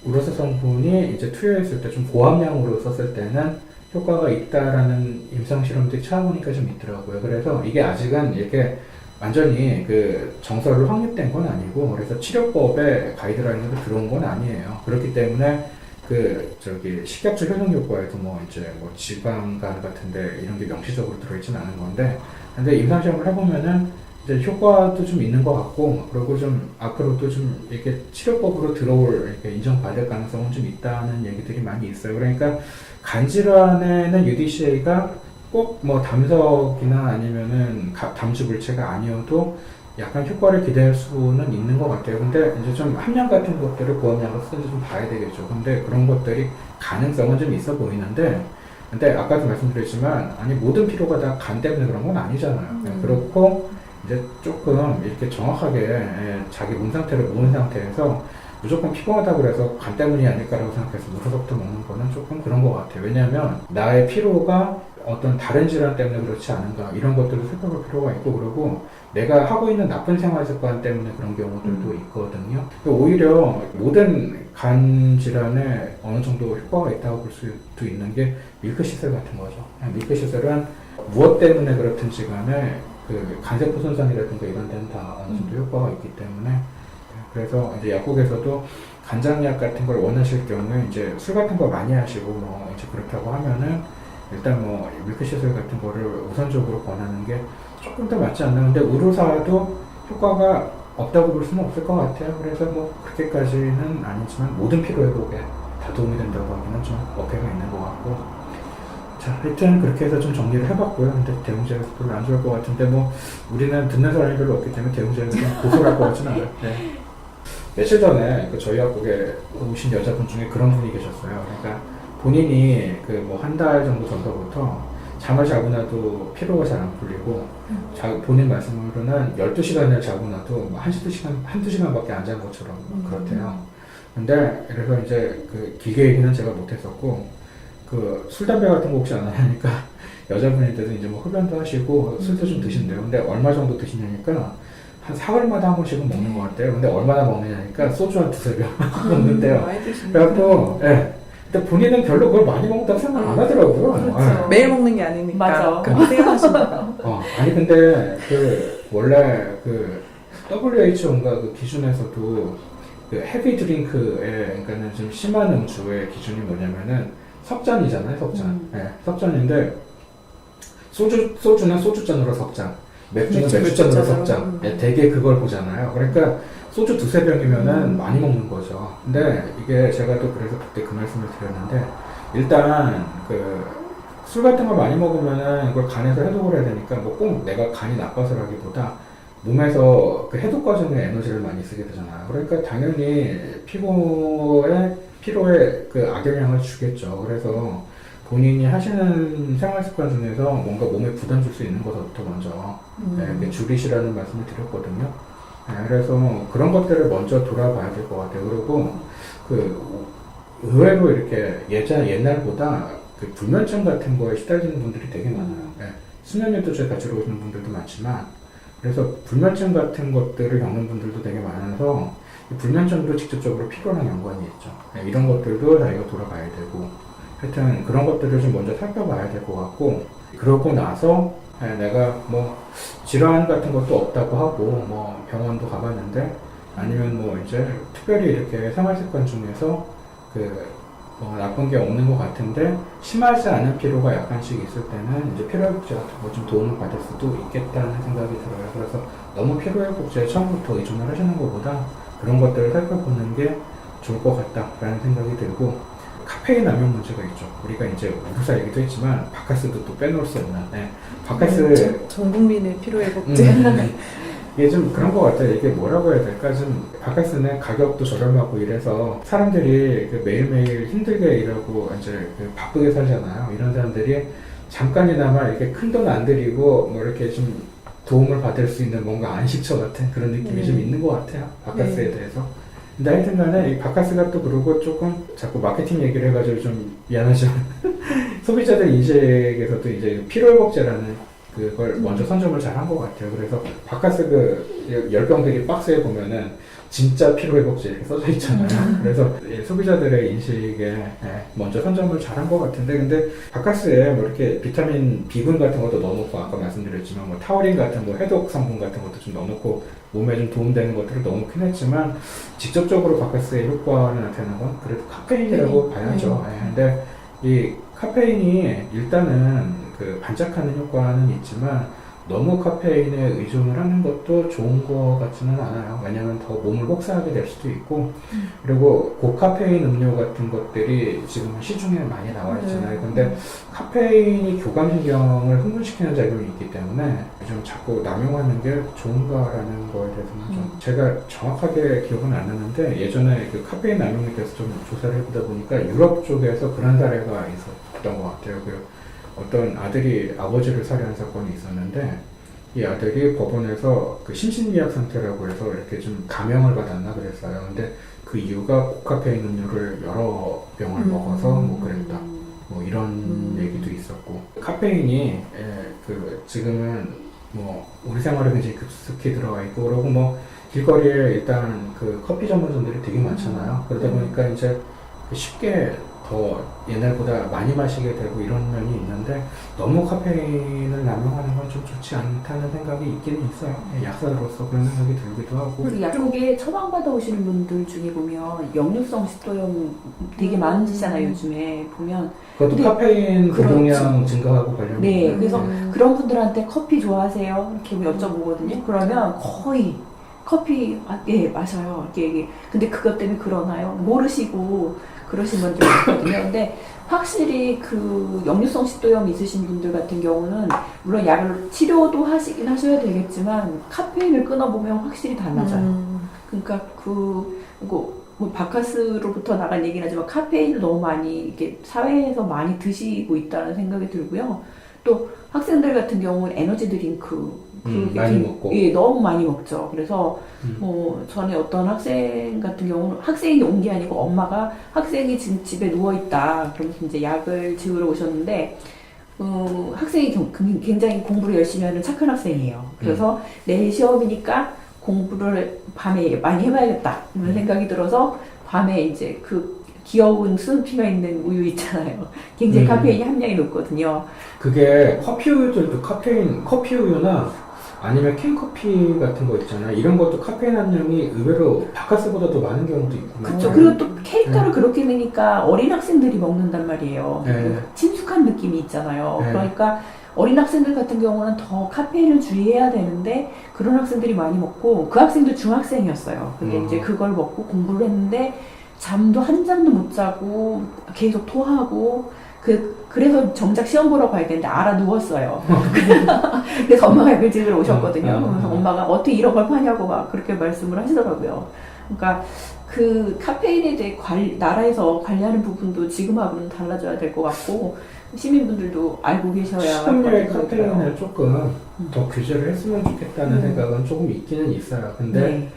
우로사 성분이 이제 투여했을 때 좀 고함량으로 썼을 때는 효과가 있다라는 임상 실험들이 찾아보니까 좀 있더라고요. 그래서 이게 아직은 이렇게 완전히 그 정설로 확립된 건 아니고 그래서 치료법에 가이드라인으로 들어온 건 아니에요. 그렇기 때문에 그 저기 식약처 효능 효과에도 뭐 이제 뭐 지방간 같은데 이런 게 명시적으로 들어있지는 않은 건데 근데 임상 시험을 해보면은 이제 효과도 좀 있는 것 같고 그리고 좀 앞으로도 좀 이렇게 치료법으로 들어올 이렇게 인정받을 가능성은 좀 있다는 얘기들이 많이 있어요. 그러니까 간질환에는 UDCA가 꼭 뭐 담석이나 아니면은 담즙 물체가 아니어도 약간 효과를 기대할 수는 있는 것 같아요. 근데 이제 좀 함량 같은 것들을 고함량으로 쓰는지 좀 봐야 되겠죠. 근데 그런 것들이 가능성은 좀 있어 보이는데 근데 아까도 말씀드렸지만 아니 모든 피로가 다 간 때문에 그런 건 아니잖아요. 그렇고 이제 조금 이렇게 정확하게 자기 몸 상태를 모은 상태에서 무조건 피곤하다고 그래서 간 때문이 아닐까라고 생각해서 무서부터 먹는 거는 조금 그런 것 같아요. 왜냐하면 나의 피로가 어떤 다른 질환 때문에 그렇지 않은가 이런 것들을 살펴볼 필요가 있고 그리고 내가 하고 있는 나쁜 생활 습관 때문에 그런 경우들도 있거든요. 오히려 모든 간 질환에 어느 정도 효과가 있다고 볼 수도 있는 게 밀크 시설 같은 거죠. 밀크 시설은 무엇 때문에 그렇든지 간에 그 간세포 손상이라든가 이런 데는 다 어느 정도 효과가 있기 때문에 그래서 이제 약국에서도 간장약 같은 걸 원하실 경우에 이제 술 같은 거 많이 하시고 뭐 이제 그렇다고 하면은 일단 뭐 밀크 시술 같은 거를 우선적으로 권하는 게 조금 더 맞지 않나. 근데 의료사도 효과가 없다고 볼 수는 없을 것 같아요. 그래서 뭐 그렇게까지는 아니지만 모든 피로 회복에 다 도움이 된다고 하기는 좀 어폐가 있는 것 같고. 자, 하여튼 그렇게 해서 좀 정리를 해봤고요. 근데 대웅제약에서 별로 안 좋을 것 같은데 뭐 우리는 듣는 사람이 별로 없기 때문에 대웅제약이 좀 고소할 것 같지는 않아요. 네. 며칠 전에 그 저희 학국에 오신 여자분 중에 그런 분이 계셨어요. 그러니까 본인이 그 뭐 한 달 정도 전부터 잠을 자고 나도 피로가 잘 안 풀리고 본인 말씀으로는 12시간을 자고 나도 뭐 한두 시간밖에 안 잔 것처럼 그렇대요. 근데 그래서 이제 그 길게 얘기는 제가 못했었고 그 술, 담배 같은 거 혹시 안 하냐니까 여자분인데도 이제 뭐 흡연도 하시고 술도 좀 드신대요. 근데 얼마 정도 드시냐니까 한 사흘마다 한 번씩은 먹는 것 같아요. 근데 얼마나 먹느냐니까 소주 한 두세 병 먹는데요. 많이 드시는 그래갖고, 예. 근데 본인은 별로 그걸 많이 먹는다고 생각 안 하더라고요. 그렇죠. 매일 먹는 게 아니니까. 맞아. 그렇게 생각하신다. 아니, 근데, 원래, WHO인가 그 기준에서도, 그 헤비 드링크에, 그러니까는 좀 심한 음주의 기준이 뭐냐면은, 석잔이잖아요, 석잔. 예, 석잔인데, 소주는 소주잔으로 석잔, 맥주는 맥주잔으로 석잔. 예, 되게 그걸 보잖아요. 그러니까, 소주 두세 병이면은 많이 먹는 거죠. 근데 이게 제가 또 그래서 그때 그 말씀을 드렸는데, 일단, 술 같은 걸 많이 먹으면은 이걸 간에서 해독을 해야 되니까, 뭐 꼭 내가 간이 나빠서라기보다, 몸에서 그 해독 과정에 에너지를 많이 쓰게 되잖아요. 그러니까 당연히 피로에 그 악영향을 주겠죠. 그래서 본인이 하시는 생활 습관 중에서 뭔가 몸에 부담 줄 수 있는 것부터 먼저 이렇게 줄이시라는 말씀을 드렸거든요. 그래서 그런 것들을 먼저 돌아봐야 될 것 같아요. 그리고 그 의외로 이렇게 옛날보다 그 불면증 같은 거에 시달리는 분들이 되게 많아요. 수면유도제 가지고 오시는 분들도 많지만, 그래서 불면증 같은 것들을 겪는 분들도 되게 많아서 이 불면증도 직접적으로 피로랑 연관이 있죠. 이런 것들도 저희가 돌아봐야 되고, 하여튼 그런 것들을 좀 먼저 살펴봐야 될 것 같고, 그러고 나서 내가 뭐 질환 같은 것도 없다고 하고 뭐 병원도 가봤는데, 아니면 뭐 이제 특별히 이렇게 생활습관 중에서 뭐 나쁜 게 없는 것 같은데 심하지 않은 피로가 약간씩 있을 때는 이제 피로회복제 같은 거 좀 도움을 받을 수도 있겠다는 생각이 들어요. 그래서 너무 피로회복제에 처음부터 의존을 하시는 것보다 그런 것들을 살펴보는 게 좋을 것 같다라는 생각이 들고, 카페인 남용 문제가 있죠. 우리가 이제 우리사 얘기도 했지만 바카스도 또 빼놓을 수 없는, 바카스 전 국민의 피로회복제. 이게 좀 그런 것 같아요. 이게 뭐라고 해야 될까? 좀 바카스는 가격도 저렴하고 이래서 사람들이 매일매일 힘들게 일하고 이제 바쁘게 살잖아요. 이런 사람들이 잠깐이나마 이렇게 큰 돈 안 들이고 뭐 이렇게 좀 도움을 받을 수 있는 뭔가 안식처 같은 그런 느낌이 좀 있는 것 같아요. 바카스에 대해서. 근데 하여튼 간에 이 바카스가 또 그러고 조금 자꾸 마케팅 얘기를 해가지고 좀 미안하지만 소비자들 인식에서도 이제 피로회복제라는 그걸 먼저 선점을 잘 한 것 같아요. 그래서 바카스 그 열병들이 박스에 보면은 진짜 피로회복제 이렇게 써져 있잖아요. 그래서 소비자들의 인식에 먼저 선점을 잘 한 것 같은데, 근데 바카스에 뭐 이렇게 비타민 B군 같은 것도 넣어놓고, 아까 말씀드렸지만 뭐 타우린 같은 뭐 해독 성분 같은 것도 좀 넣어놓고 몸에 좀 도움되는 것들을 넣어놓긴 했지만, 직접적으로 바카스의 효과를 나타내는 건 그래도 카페인이라고 봐야죠. 근데 이 카페인이 일단은 그 반짝하는 효과는 있지만 너무 카페인에 의존을 하는 것도 좋은 것 같지는 않아요. 왜냐하면 더 몸을 혹사하게 될 수도 있고, 그리고 고카페인 음료 같은 것들이 지금 시중에 많이 나와 있잖아요. 근데 카페인이 교감신경을 흥분시키는 작용이 있기 때문에 좀 자꾸 남용하는 게 좋은가라는 거에 대해서는 좀 제가 정확하게 기억은 안 나는데, 예전에 그 카페인 남용에 대해서 좀 조사를 해보다 보니까 유럽 쪽에서 그런 사례가 있었던 것 같아요. 어떤 아들이 아버지를 살해한 사건이 있었는데, 이 아들이 법원에서 그 심신미약 상태라고 해서 이렇게 좀 감형을 받았나 그랬어요. 근데 그 이유가 고카페인 음료를 여러 병을 먹어서 뭐 그랬다, 뭐 이런 얘기도 있었고, 카페인이 지금은 뭐 우리 생활에 굉장히 급속히 들어와 있고, 그리고 뭐 길거리에 일단 그 커피 전문점들이 되게 많잖아요. 그러다 보니까 이제 쉽게 더 옛날보다 많이 마시게 되고 이런 면이 있는데, 너무 카페인을 남용하는 건 좀 좋지 않다는 생각이 있기는 있어요. 약사로서 그런 생각이 들기도 하고. 그리고 약국에 처방받아 오시는 분들 중에 보면 역류성 식도염 되게 많으시잖아요. 요즘에 보면. 그것도 카페인 그렇죠. 복용량 증가하고 관련된. 네, 그래서 그런 분들한테 커피 좋아하세요? 이렇게 여쭤보거든요. 그러면 거의 커피 마셔요. 이렇게. 근데 그것 때문에 그러나요? 모르시고 그러신 분들 많거든요. 근데 확실히 그 역류성 식도염 있으신 분들 같은 경우는 물론 약을 치료도 하시긴 하셔야 되겠지만 카페인을 끊어보면 확실히 달라져요. 그러니까 뭐 바카스로부터 나간 얘기는 하지만 카페인을 너무 많이 이렇게 사회에서 많이 드시고 있다는 생각이 들고요. 또 학생들 같은 경우는 에너지 드링크 많이 먹고. 예, 너무 많이 먹죠. 그래서 뭐 전에 어떤 학생 같은 경우는 학생이 온 게 아니고 엄마가 학생이 지금 집에 누워 있다. 그러면서 이제 약을 지으러 오셨는데 학생이 굉장히 공부를 열심히 하는 착한 학생이에요. 그래서 내일 시험이니까 공부를 밤에 많이 해봐야겠다 이런 생각이 들어서 밤에 이제 그 귀여운 스누피가 있는 우유 있잖아요. 굉장히 카페인이 함량이 높거든요. 그게 커피 우유들도 커피 우유나 아니면 캔커피 같은 거 있잖아요. 이런 것도 카페인 함량이 의외로 바카스보다 더 많은 경우도 있고. 그렇죠. 그리고 또 캐릭터를 그렇게 내니까 어린 학생들이 먹는단 말이에요. 친숙한 느낌이 있잖아요. 그러니까 어린 학생들 같은 경우는 더 카페인을 주의해야 되는데 그런 학생들이 많이 먹고, 그 학생도 중학생이었어요. 근데 이제 그걸 먹고 공부를 했는데 잠도 한 잠도 못 자고 계속 토하고, 그래서 정작 시험 보러 가야 되는데 알아 누웠어요. 그래서 엄마가 약을 지으러 오셨거든요. 그래서 엄마가 어떻게 이런 걸 파냐고 막 그렇게 말씀을 하시더라고요. 그러니까 그 카페인에 대해 나라에서 관리하는 부분도 지금하고는 달라져야 될 것 같고, 시민분들도 알고 계셔야 식음료의 것 같아요. 카페인을 조금 더 규제를 했으면 좋겠다는 생각은 조금 있기는 있어요. 근데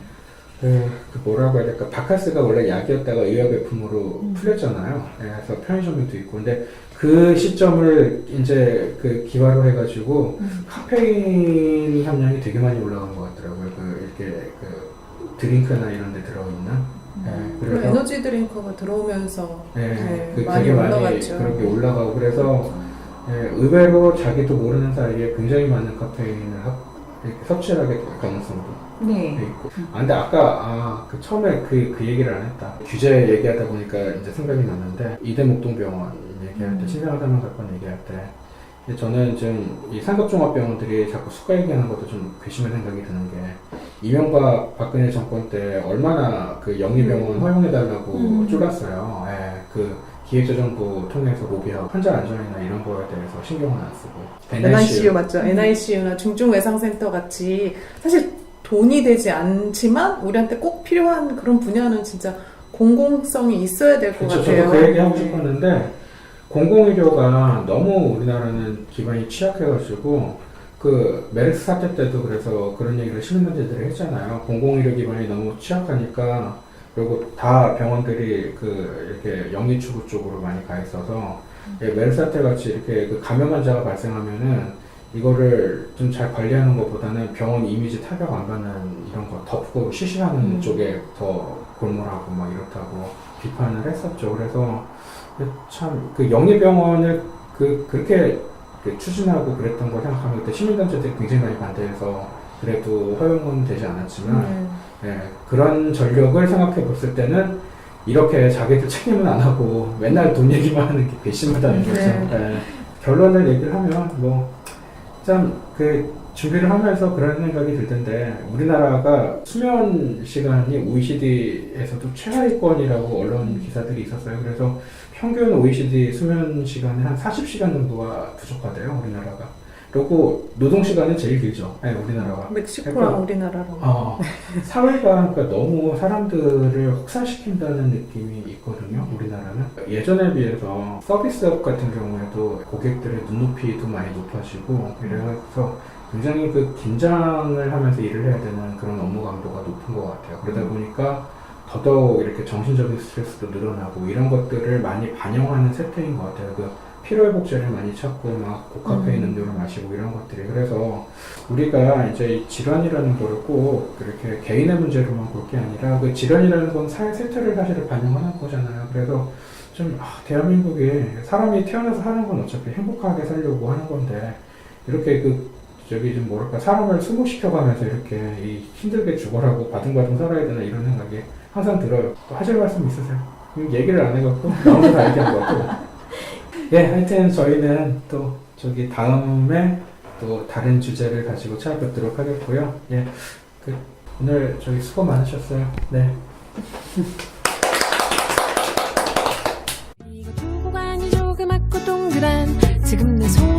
네. 그 뭐라고 해야 될까? 바카스가 원래 약이었다가 의약외품으로 풀렸잖아요. 네, 그래서 편의점에도 있고. 근데 그 시점을 이제 그 기화로 해가지고 카페인 함량이 되게 많이 올라간 것 같더라고요. 이렇게 드링크나 이런 데 들어있는. 네, 그리고 에너지 드링크가 들어오면서 되게 많이 올라갔죠. 그렇게 올라가고 그래서 의외로 자기도 모르는 사이에 굉장히 많은 카페인을 이렇게 섭취를 하게 될 가능성도 네. 있고. 근데 아까 그 처음에 그 얘기를 안 했다. 규제 얘기하다 보니까 이제 생각이 났는데 이대목동병원 얘기할 때 신생아사망 사건 얘기할 때 저는 좀 이 상급종합병원들이 자꾸 수가 얘기하는 것도 좀 괘씸한 생각이 드는 게 이명박 박근혜 정권 때 얼마나 그 영리병원 허용해달라고 쫄았어요. 그 기획재정부 통해서 로비하고 환자 안전이나 이런 거에 대해서 신경을 안 쓰고 NICU 맞죠? NICU나 중증외상센터 같이 사실 돈이 되지 않지만 우리한테 꼭 필요한 그런 분야는 진짜 공공성이 있어야 될 것 그렇죠. 같아요. 저도 그 얘기 하고 싶었는데 공공의료가 너무 우리나라는 기반이 취약해가지고 그 메르스 사태 때도 그래서 그런 얘기를 시민단체들이 했잖아요. 공공의료 기반이 너무 취약하니까 그리고 다 병원들이 이렇게 영리추구 쪽으로 많이 가 있어서 메르스 사태 같이 이렇게 그 감염 환자가 발생하면은 이거를 좀 잘 관리하는 것보다는 병원 이미지 타격 안 받는 이런 거 덮고 쉬쉬하는 쪽에 더 골몰하고 막 이렇다고 비판을 했었죠. 그래서 참 그 영리병원을 그렇게 추진하고 그랬던 걸 생각하면 그때 시민단체들이 굉장히 많이 반대해서 그래도 허용은 되지 않았지만 그런 전력을 생각해 봤을 때는 이렇게 자기들 책임은 안 하고 맨날 돈 얘기만 하는 게 괘씸하다는 거죠. 결론을 얘기를 하면 참 준비를 하면서 그런 생각이 들던데 우리나라가 수면 시간이 OECD에서도 최하위권이라고 언론 기사들이 있었어요. 그래서 평균 OECD 수면 시간이 한 40시간 정도가 부족하대요, 우리나라가. 그리고 노동 시간은 제일 길죠, 우리나라가. 멕시코랑 우리나라랑. 사회가 너무 사람들을 혹사시킨다는 느낌이 있거든요, 우리나라는. 예전에 비해서 서비스업 같은 경우에도 고객들의 눈높이도 많이 높아지고 이래서 굉장히 긴장을 하면서 일을 해야 되는 그런 업무 강도가 높은 것 같아요. 그러다 보니까 더더욱 이렇게 정신적인 스트레스도 늘어나고 이런 것들을 많이 반영하는 세태인 것 같아요. 피로회복제를 많이 찾고 막 고카페인 음료를 마시고 이런 것들이. 그래서 우리가 이제 이 질환이라는 거를 꼭 그렇게 개인의 문제로만 볼 게 아니라 그 질환이라는 건 사회 세태를 사실 반영하는 거잖아요. 그래서 좀 대한민국이 사람이 태어나서 사는 건 어차피 행복하게 살려고 하는 건데 이렇게 좀 사람을 수모시켜가면서 이렇게 힘들게 죽어라고 바둥바둥 살아야 되나 이런 생각이 항상 들어요. 또 하실 말씀 있으세요? 얘기를 안 해갖고 나 혼자 다 얘기한 것 같고. 하여튼 저희는 또 다음에 또 다른 주제를 가지고 찾아뵙도록 하겠고요. 오늘 저희 수고 많으셨어요. 네. 이거 두고 가니 조그맣고 동그란 지금 내 손